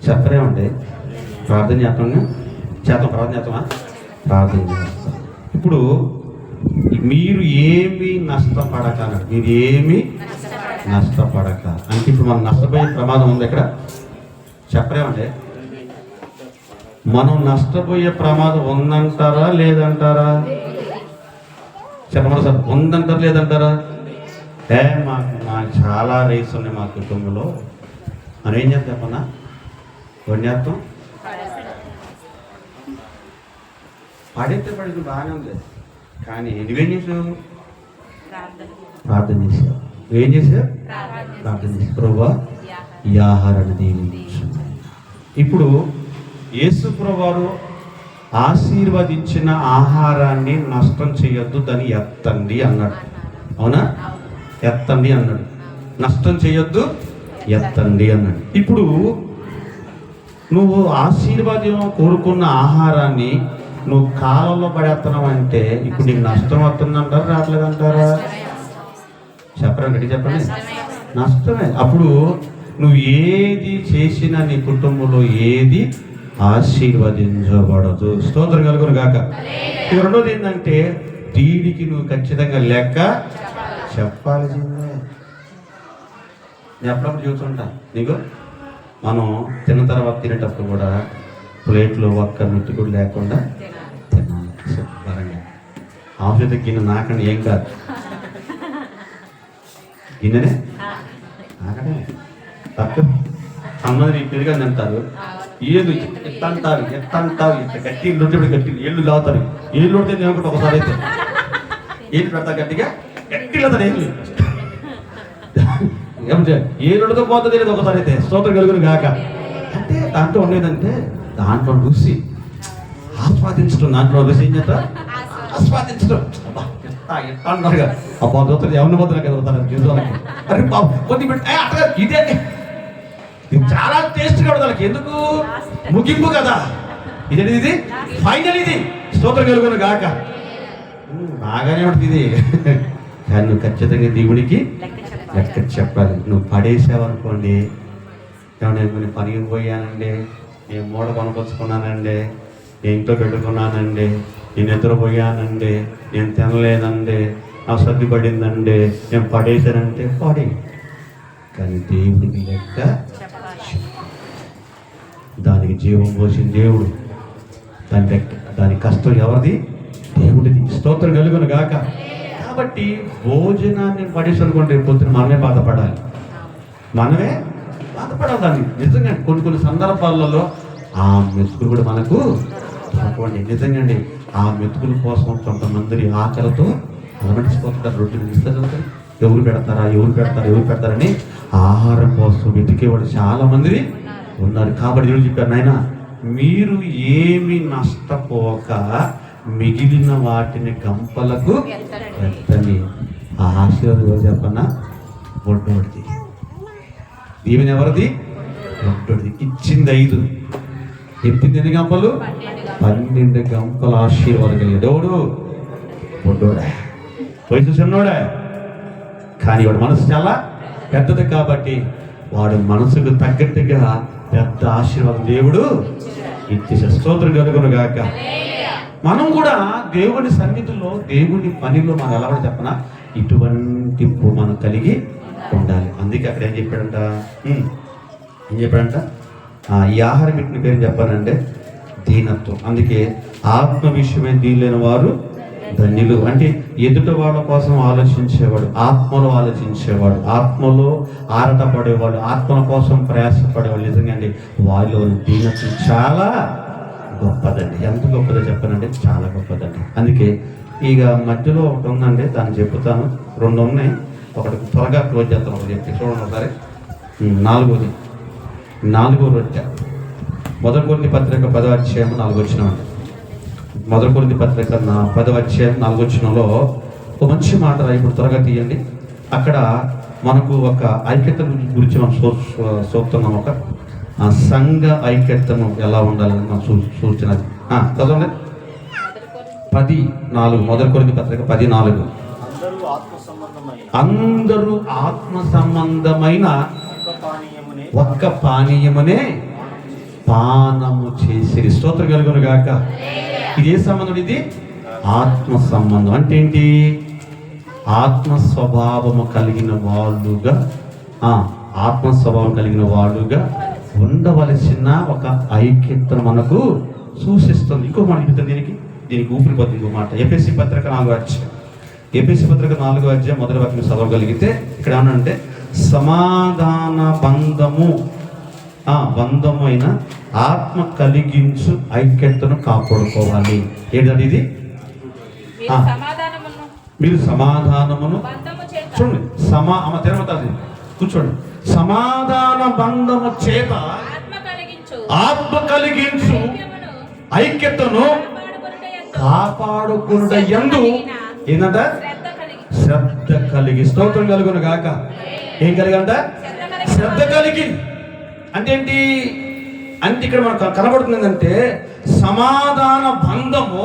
Speaker 3: చెప్పరేమంటే ప్రార్థన చేస్తాంగా ప్రార్థన చేస్తామా? ప్రార్థన చేస్తాం. ఇప్పుడు మీరు ఏమి నష్టపడక అన్నాడు. మీరు ఏమి నష్టపడక అంటే ఇప్పుడు మనం నష్టపోయే ప్రమాదం ఉంది. ఇక్కడ చెప్పరేమంటే మనం నష్టపోయే ప్రమాదం ఉందంటారా లేదంటారా? చెప్పమని సార్, ఉందంటారా లేదంటారా? మాకు చాలా రేస్ ఉన్నాయి మా కుటుంబంలో. మనం ఏం చేస్తాం చెప్పన్నా? కొన్ని చేస్తాం పడితే పడింది బాగానే ఉంది, కానీ నువ్వేం చేసావు?
Speaker 2: ప్రార్థన
Speaker 3: ప్రార్థన చేసావు. నువ్వేం చేసావు? ప్రార్థన చేసావు. ప్రభువా ఈ ఆహారాన్ని దీవించు. ఇప్పుడు యేసు ప్రభువారు ఆశీర్వదించిన ఆహారాన్ని నష్టం చేయొద్దు, దాన్ని ఎత్తండి అన్నాడు. అవునా? ఎత్తండి అన్నాడు. నష్టం చేయొద్దు, ఎత్తండి అన్నాడు. ఇప్పుడు నువ్వు ఆశీర్వాదం కోరుకున్న ఆహారాన్ని నువ్వు కాలంలో పడేస్తున్నావు అంటే ఇప్పుడు నీకు నష్టం వస్తుందంటారా రావట్లేదంటారా? చెప్పండి, చెప్పండి. నష్టమే. అప్పుడు నువ్వు ఏది చేసినా నీ కుటుంబంలో ఏది ఆశీర్వదించబడదు. స్తోత్రం కలుగును గాక. ఇక రెండోది ఏంటంటే దీనికి నువ్వు ఖచ్చితంగా లెక్క చెప్పాల్సిందే. నేను అప్పుడప్పుడు చూస్తుంటా, నీకు మనం తిన్న తర్వాత తినేటప్పుడు కూడా ప్లేట్లో ఒక్క మెట్టు కూడా లేకుండా తినాలి శుభ్రంగా. ఆఫీస్ గిన్నె నాకండి ఏం కాదు, గిన్నెనే నాకనే తక్కువ. అన్నది పెరిగా తింటారు, ఏళ్ళు ఎట్ట అంటారు ఇట్లా గట్టి ఇల్లు గట్టి ఏళ్ళు లాగుతారు. ఏళ్ళు ఉంటే నేను ఒకసారి అయితే ఏళ్ళు పెడతా గట్టిగా గట్టి లేతారు ఏళ్ళు. ఏళ్ళతో పోతుంది లేదు ఒకసారి అయితే. స్తోత్రం కలుగును గాక. అంటే దాంట్లో ఉండేదంటే దాంట్లో రుచి ఆస్వాదించడం, దాంట్లో రుచి ఏం చేస్తా ఆస్వాదించడం. ఎట్లా అన్నారుగా అబ్బా దోతలు ఎవరిని పోతున్నా కదా చూసాలకి. అరే బాబు కొద్ది అట్లా ఇదే ఇది చాలా టేస్ట్గా ఉండదు. ఎందుకు? ముగింపు కదా ఇదేంటి, ఇది ఫైనల్, ఇది స్తోత్రం కలుగును గాక. బాగానే ఉంటుంది ఇది, కానీ నువ్వు ఖచ్చితంగా దేవుడికి లెక్క చెప్పాలి. నువ్వు పడేసావనుకోండి, ఏమన్నా నేను పనికి పోయానండి, నేను మూడ కొనుకొచ్చుకున్నానండి, నేను ఇంట్లో పెట్టుకున్నానండి, నేను నిద్రపోయానండి, నేను తినలేదండి, నా సర్ది పడిందండి, నేను పడేశానంటే పడి. కానీ దేవుడికి లెక్క దానికి జీవం పోసిన దేవుడు, దాని కష్టం ఎవరిది? దేవుడిది. స్తోత్రం కలుగును గాక. కాబట్టి భోజనాన్ని పడేసి అనుకోండి, పొద్దున మనమే బాధపడాలి, మనమే బాధపడాలి. దాన్ని నిజంగా కొన్ని సందర్భాలలో ఆ మెతుకులు కూడా మనకు అనుకోండి. నిజంగా అండి, ఆ మెతుకుల కోసం కొంతమంది ఆకలితో అలమటిసిపోతుంటారు. రొట్టెలు ఇస్తారు, ఎవరు పెడతారని ఆహారం కోసం వెతికేవాడు చాలా మంది ఉన్నారు. కాబట్టి దేవుడు చెప్పారు, నాయన మీరు ఏమి నష్టపోక మిగిలిన వాటిని గంపలకు ఎత్తని. ఆ ఆశీర్వాదం చెప్పన్నా ఒడ్డోడిది, దీవెన ఎవరిది? ఒడ్డోడిది. ఇచ్చింది 5, ఎత్తింది ఎన్ని గంపలు? 12 గంపల ఆశీర్వాదం కలిగాడు. ఎవడు? ఒడ్డోడా, వయసు చిన్నోడా, కానీ వాడు మనసు చాలా పెద్దది. కాబట్టి వాడు మనసుకు తగ్గట్టుగా పెద్ద ఆశీర్వాదం దేవుడు ఇచ్చేసే. స్తోత్రం కలుగును గాక. మనం కూడా దేవుని సన్నిధిలో, దేవుని పనిలో మనం ఎలా కూడా చెప్పనా ఇటువంటి మనం కలిగి ఉండాలి. అందుకే అక్కడ ఏం చెప్పాడంట, ఈ ఆహారం పెట్టిన పేరు చెప్పానంటే దీనత్వం. అందుకే ఆత్మ విషయమే దీనిలేని వారు ధన్యులు. అంటే ఎదుట వాళ్ళ కోసం ఆలోచించేవాడు, ఆత్మలో ఆలోచించేవాడు, ఆత్మలో ఆరాటపడేవాడు, ఆత్మల కోసం ప్రయాసపడేవాడు. నిజంగా అండి వాళ్ళు దీనత్వం చాలా గొప్పదండి. ఎంత గొప్పదో చెప్పానంటే చాలా గొప్పదండి. అందుకే ఇక మధ్యలో ఒకటి ఉందండి, దాన్ని చెప్తాను. 2 ఉన్నాయి, ఒకటి త్వరగా క్లోజ్ చేస్తాను. ఒకటి చెప్పి చూడండి ఒకసారి. 4వ రొట్టె, 1 కొరింథీ పత్రిక 10వ అధ్యాయం 4వ వచనం అండి. 1 కొరింథీ పత్రిక 10వ అధ్యాయం 4వ వచనంలో ఒక మంచి మాట ఇప్పుడు త్వరగా తీయండి. అక్కడ మనకు ఒక ఐక్యత గురించి మనం చూస్తున్నాం. ఒక సంఘ ఐక్యతను ఎలా ఉండాలని మనం సూచనది చదవండి. 10:4 1 కొరింథీ పత్రిక 10:4. అందరూ ఆత్మ సంబంధమైన ఒక్క పానీయమునే పానము చేసిరి. స్తోత్రం కలుగును గాక. ఇది ఏ సంబంధం? ఇది ఆత్మ సంబంధం. అంటే ఏంటి? ఆత్మ స్వభావము కలిగిన వాళ్ళుగా, ఉండవలసిన ఒక ఐక్యతను మనకు సూచిస్తుంది. ఇంకో మాట చెప్తాను, దీనికి ఊపిరిపోతుంది. ఇంకో మాట ఎఫెసీ పత్రిక 4వ అధ్యాయం. ఎఫెసీ పత్రిక 4వ అధ్యాయం 1వ వాక్యం చదవగలిగితే ఇక్కడ ఏమనంటే సమాధాన బంధము బంధమైన ఆత్మ కలిగించు ఐక్యతను కాపాడుకోవాలి. ఏంటంటే ఇది
Speaker 2: మీరు సమాధానమును
Speaker 3: మీరు సమాధానమును
Speaker 2: బంధము చేత
Speaker 3: చూడండి, తిరగతాది కూర్చోండి. సమాధాన బంధము చేత ఆత్మ కలిగించు ఐక్యతను కాపాడుకునుట యందు ఏంటంట శ్రద్ధ కలిగి. స్తోత్రం కలుగును గాక. ఏం కలిగంట? శ్రద్ధ కలిగి. అంటే ఏంటి అంటే ఇక్కడ మనకు కనబడుతుంది ఏంటంటే సమాధాన బంధము,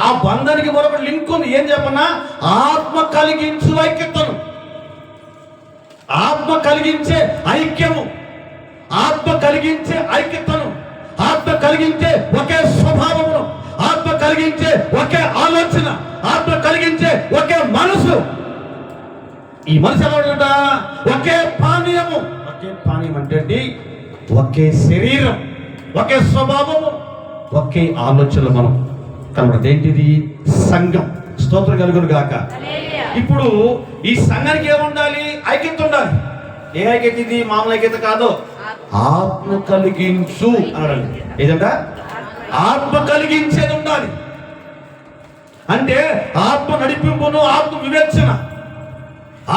Speaker 3: ఆ బంధానికి మరొక లింక్ ఉంది. ఏం చెప్పన్నా? ఆత్మ కలిగించు ఐక్యతను, ఆత్మ కలిగించే ఐక్యము, ఆత్మ కలిగించే ఐక్యతను, ఆత్మ కలిగించే ఒకే స్వభావమును, ఆత్మ కలిగించే ఒకే ఆలోచన, ఆత్మ కలిగించే ఒకే మనసు. ఈ మనసు ఎలా ఉంటుంట? ఒకే పానీయము. ఒకే పానీయం అంటే ఒకే శరీరం, ఒకే స్వభావము, ఒకే ఆలోచనలు మనం కనబడదు. ఏంటిది? సంఘం. స్తోత్రం కలుగును గాక. ఇప్పుడు ఈ సంఘానికి ఏముండాలి? ఐక్యత ఉండాలి. ఏ ఐక్యత ఇది? మామూలు ఐక్యత కాదు. ఆత్మ కలిగించు అనాలి. ఏదంట? ఆత్మ కలిగించేది ఉండాలి. అంటే ఆత్మ నడిపింపును, ఆత్మ వివేచన,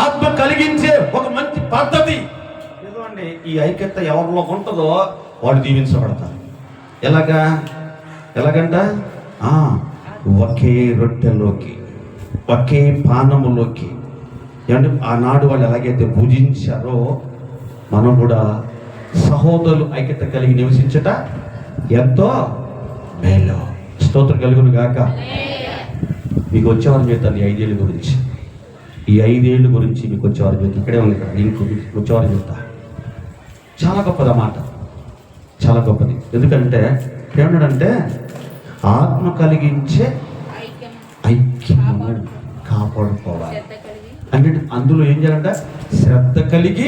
Speaker 3: ఆత్మ కలిగించే ఒక మంచి పద్ధతి. ఏదండి? ఈ ఐక్యత ఎవరిలో ఉంటుందో వాడు దీవించబడతారు. ఎలాగంట? ఒకే రొట్టెలోకి, ఒకే పానములోకి. ఏమంటే ఆనాడు వాళ్ళు ఎలాగైతే పూజించారో మనం కూడా సహోదరులు ఐక్యత కలిగి నివసించట ఎంతో మేలు. స్తోత్రం కలుగును గాక. మీకు వచ్చేవారు చెప్తాను ఈ 5 ఏళ్ళ గురించి. ఈ 5 ఏళ్ళ గురించి మీకు వచ్చేవారు చెప్తాను. ఇక్కడే ఉంది, ఇక్కడ లింక్ వచ్చేవారు చెప్తా. చాలా గొప్పది అన్నమాట, చాలా గొప్పది. ఎందుకంటే ఏమన్నాడంటే ఆత్మ కలిగించే ఐక్యము కాపాడుకోవాలి. అంటే అందులో ఏం చేయాలంట? శ్రద్ధ కలిగి,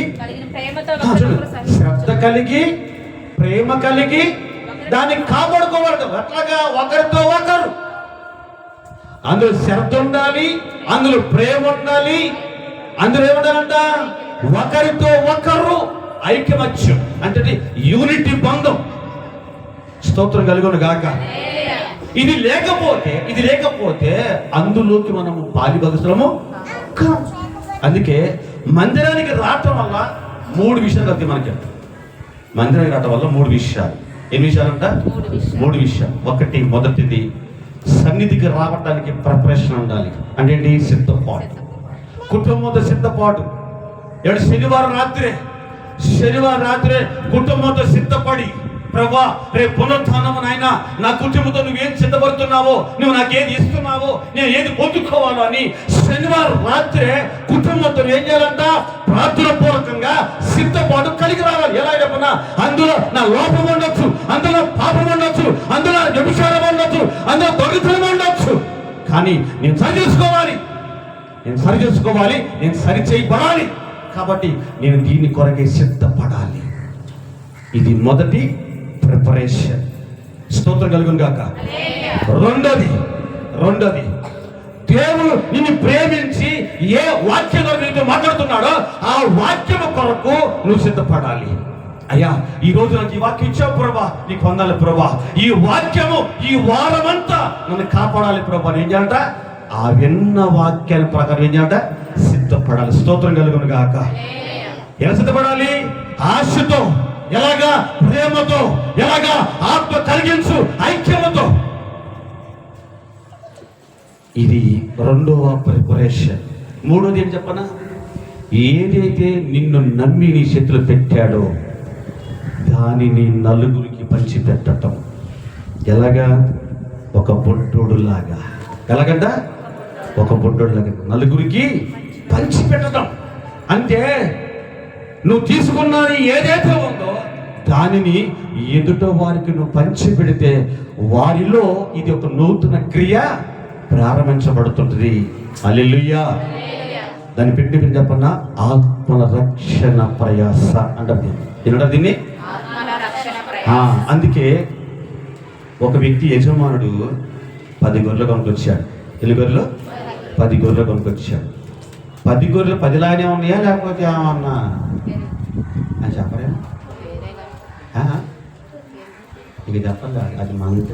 Speaker 3: శ్రద్ధ కలిగి, ప్రేమ కలిగి దాన్ని కాపాడుకోవాలి. అట్లాగా ఒకరితో ఒకరు. అందులో శ్రద్ధ ఉండాలి, అందులో ప్రేమ ఉండాలి, అందులో ఏముండాలంట? ఒకరితో ఒకరు ఐక్యమత్యం అంటే యూనిటీ బంధం. స్తోత్రం కలుగును గాక. ఇది లేకపోతే అందులోకి మనము పాలిభాగస్తులము. అందుకే మందిరానికి రావటం వల్ల 3 విషయాలు కలిగి మనకి. మందిరానికి రావటం వల్ల 3 విషయాలు. ఎన్ని విషయాలంట? 3 విషయాలు. ఒకటి, మొదటిది సన్నిధికి రావటానికి ప్రిపరేషన్ ఉండాలి. అంటే ఏంటి? సిద్ధపాటు. కుటుంబంతో సిద్ధపాటు. శనివారం రాత్రే కుటుంబంతో సిద్ధపడి, ప్రభా రేపు పునరుత్థానము నాయనా, నా కుటుంబంతో నువ్వేం సిద్ధపడుతున్నావో, నువ్వు నాకేది ఇస్తున్నావో, నేను ఏది పొందుకోవాలో అని శనివారం రాత్రే కుటుంబంతో ఏం చేయాలంట? ప్రార్థన పూర్వకంగా సిద్ధపాటు కలిగి రావాలి. ఎలా చెప్పనా? అందులో నా లోపం ఉండొచ్చు, అందులో పాపం ఉండొచ్చు, అందులో వ్యభిచారం ఉండొచ్చు, అందులో దొంగతనం ఉండొచ్చు, కానీ నేను సరి చేసుకోవాలి, నేను సరి చేయబడాలి. కాబట్టి నేను దీని కొరకే సిద్ధపడాలి. ఇది మొదటి ప్రిపరేషన్. స్తోత్రం కలుగును గాక. రెండోది దేవుడు నిన్ను ప్రేమించి ఏ వాక్యం ద్వారా నీతో మాట్లాడుతున్నాడో ఆ వాక్యం కొరకు నువ్వు సిద్ధపడాలి. అయ్యా, ఈ రోజు నాకు ఈ వాక్యం ఇచ్చావు ప్రభా, నీకు వందనాలు ప్రభా. ఈ వాక్యము ఈ వారమంతా నన్ను కాపాడాలి ప్రభా. ఏం చేయాలంట? ఆ విన్న వాక్యాల ప్రకారం ఏం చేయాలంట? సిద్ధపడాలి. స్తోత్రం కలుగును గాక. ఎలా సిద్ధపడాలి? ఆశతో, ఎలాగా? ప్రేమతో, ఎలాగా? ఆత్మ కలిగించు ఐక్యముతో. ఇది రెండవ ప్రిపరేషన్. మూడోది ఏం చెప్పనా? ఏదైతే నిన్ను నమ్మి నీ చేతులు పెట్టాడో దానిని నలుగురికి పంచిపెట్టడం. ఎలాగా? ఒక బొడ్డోడు లాగా. ఎలాగంట? ఒక బొడ్డోడు లాగా నలుగురికి పంచిపెట్టడం. అంటే నువ్వు తీసుకున్నది ఏదైతే ఉందో దానిని ఎదుట వారికి నువ్వు పంచి పెడితే వారిలో ఇది ఒక నూతన క్రియ ప్రారంభించబడుతుంటది. హల్లెలూయా. దాన్ని పెట్టి చెప్పన్నా ఆత్మల రక్షణ ప్రయాస అంటారు. ఏమంటారు దీన్ని? అందుకే ఒక వ్యక్తి యజమానుడు 10 గొర్రెలు కొనుకొచ్చాడు. ఎన్ని గొర్రెలు? 10 గొర్రెలు కొనుకొచ్చాడు. 10 గొర్రెలు 10 లాగానే ఉన్నాయా లేకపోతే ఏమన్నా అని చెప్పరే? ఇక చెప్పండి, అది మనకి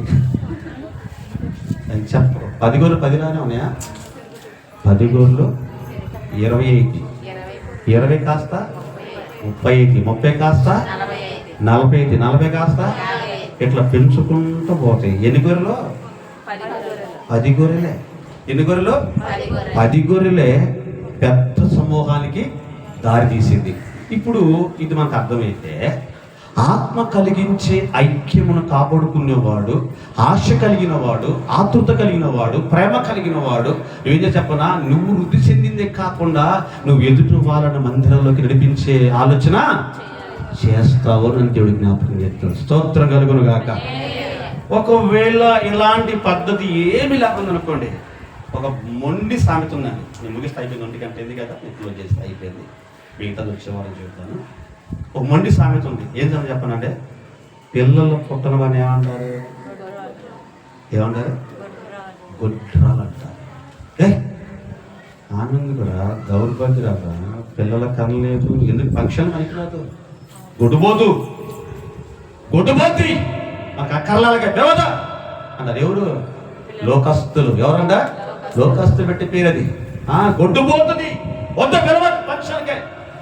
Speaker 3: అది చెప్పరు. 10 గోర్లు 10లానే ఉన్నాయా? 10 గోర్లు 20 అయింది, 20 కాస్త 30 అయింది, 30 కాస్త 40 అయింది, 40 కాస్త ఇట్లా పెంచుకుంటూ పోతాయి. ఎన్ని గొర్రెలు? 10 గొర్రెలే. ఎన్ని గొర్రెలు? 10 గొర్రెలే పెద్ద సమూహానికి దారి తీసింది. ఇప్పుడు ఇది మనకు అర్థమైతే, ఆత్మ కలిగించే ఐక్యమును కాపాడుకునేవాడు, ఆశ కలిగిన వాడు, ఆతృత కలిగిన వాడు, ప్రేమ కలిగిన వాడు, ఏం చెప్పనా, నువ్వు వృద్ధి చెందిందే కాకుండా నువ్వు ఎదుటి వాళ్ళని మందిరంలోకి నడిపించే ఆలోచన చేస్తావు అని దేవుడి జ్ఞాపకం చేస్తాడు. స్తోత్రం కలుగును గాక. ఒకవేళ ఇలాంటి పద్ధతి ఏమి లేకుండా అనుకోండి, ఒక మొండి సామెత ఉందండి. నేను ముగిస్తే అయిపోయింది, 1 గంట అయింది కదా, నేను క్లోజ్ చేస్తే అయిపోయింది, మిగతాది వచ్చేవాళ్ళని చెప్తాను. ఒక మొండి సామెత ఉంది. ఏం సామెత చెప్పనంటే, పిల్లలు పుట్టన వాడిని ఏమంటారు? గొడ్రాలు అంటారు. ఆనంద్ కూడా దౌర్భాగ్యరాగా పిల్లల కనలేదు, ఎందుకు ఫంక్షన్ పనికిరాదు, గొడ్డుబోతు మాకు అక్కర్లాగా దేవత అంటారు. ఎవరు? లోకస్తులు. ఎవరంట? లోకస్తులు పెట్టి పేరు అది. గొడ్డుబోతుంది, వద్ద పిలవదు ఫంక్షన్కే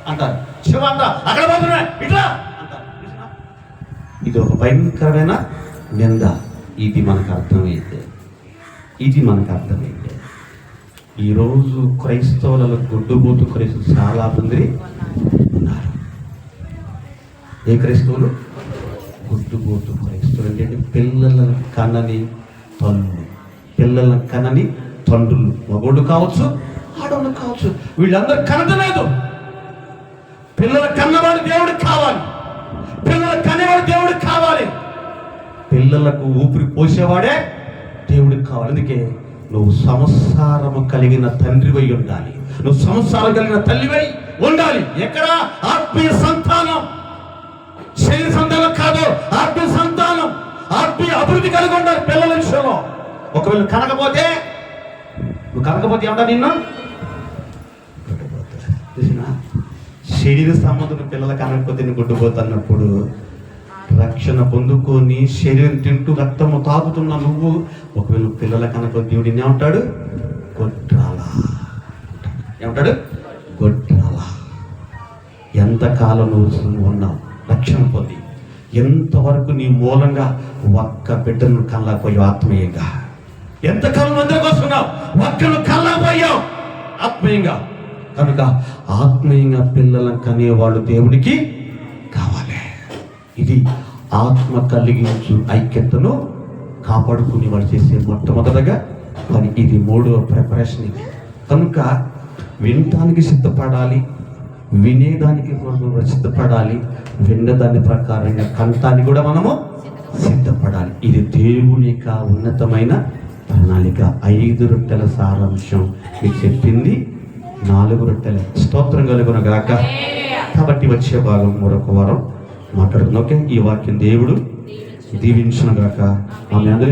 Speaker 3: అంటారు. శివంతా అక్కడ పోతున్నాయి ఇట్లా అంటారు. ఇది ఒక భయంకరమైన నింద. ఇది మనకు అర్థమైతే ఈరోజు క్రైస్తవులలో గొడ్డుబోతు క్రైస్తవులు చాలా మంది ఉన్నారు. ఏ క్రైస్తవులు? గొడ్డుబోతు క్రైస్తవులు అంటే పిల్లలను కనని తండ్రులు, మగోడు కావచ్చు, ఆడవాళ్ళు కావచ్చు, వీళ్ళందరూ కనదలేదు. పిల్లల కన్నవాడు దేవుడికి కావాలి, పిల్లల కనేవాడు దేవుడికి కావాలి, పిల్లలకు ఊపిరి పోసేవాడే దేవుడికి కావాలి. అందుకే నువ్వు సంసారము కలిగిన తండ్రివై ఉండాలి, నువ్వు సంసారం కలిగిన తల్లివై ఉండాలి. ఎక్కడ? ఆత్మీయ సంతానం, శరీర సంతానం కాదు, ఆత్మీయ సంతానం, ఆత్మీయ అభివృద్ధి కలిగి ఉండాలి పిల్లల విషయంలో. ఒకవేళ కనకపోతే ఏమంటా నిన్ను చూసినా, శరీర సంబంధం పిల్లలు కనకపోతే నేను గుడ్డుపోతున్నప్పుడు రక్షణ పొందుకొని శరీరం తింటూ రక్తము తాగుతున్న నువ్వు ఒకవేళ పిల్లల కనకపోతే దేవుడు ఏమంటాడు? గొడ్రాలా. ఎంతకాలం నువ్వు ఉన్నావు రక్షణ పొంది, ఎంతవరకు నీ మూలంగా ఒక్క బిడ్డను కళ్ళకపోయావు ఆత్మీయంగా? ఎంతకాలం మందిరం వస్తున్నావు, ఒక్కను కళ్ళకపోయావు ఆత్మీయంగా? కనుక ఆత్మీయంగా పిల్లలను కనేవాళ్ళు దేవుడికి కావాలి. ఇది ఆత్మ కలిగించు ఐక్యతను కాపాడుకుని వాళ్ళు చేసే మొట్టమొదటిగా పని. ఇది 3వ ప్రిపరేషన్. ఇది కనుక వినటానికి సిద్ధపడాలి, వినేదానికి సిద్ధపడాలి, విన్నదాని ప్రకారంగా కంటానికి కూడా మనము సిద్ధపడాలి. ఇది దేవుని యొక్క ఉన్నతమైన ప్రణాళిక. 5 రొట్టెల సారాంశం మీకు చెప్పింది, 4 రొట్టెల. స్తోత్రం కలుగును గాక. కాబట్టి వచ్చే భాగం మరొక వారం మాట్లాడుతున్నాం. ఓకే, ఈ వాక్యం దేవుడు దీవించును గాక. ఆమె అందరి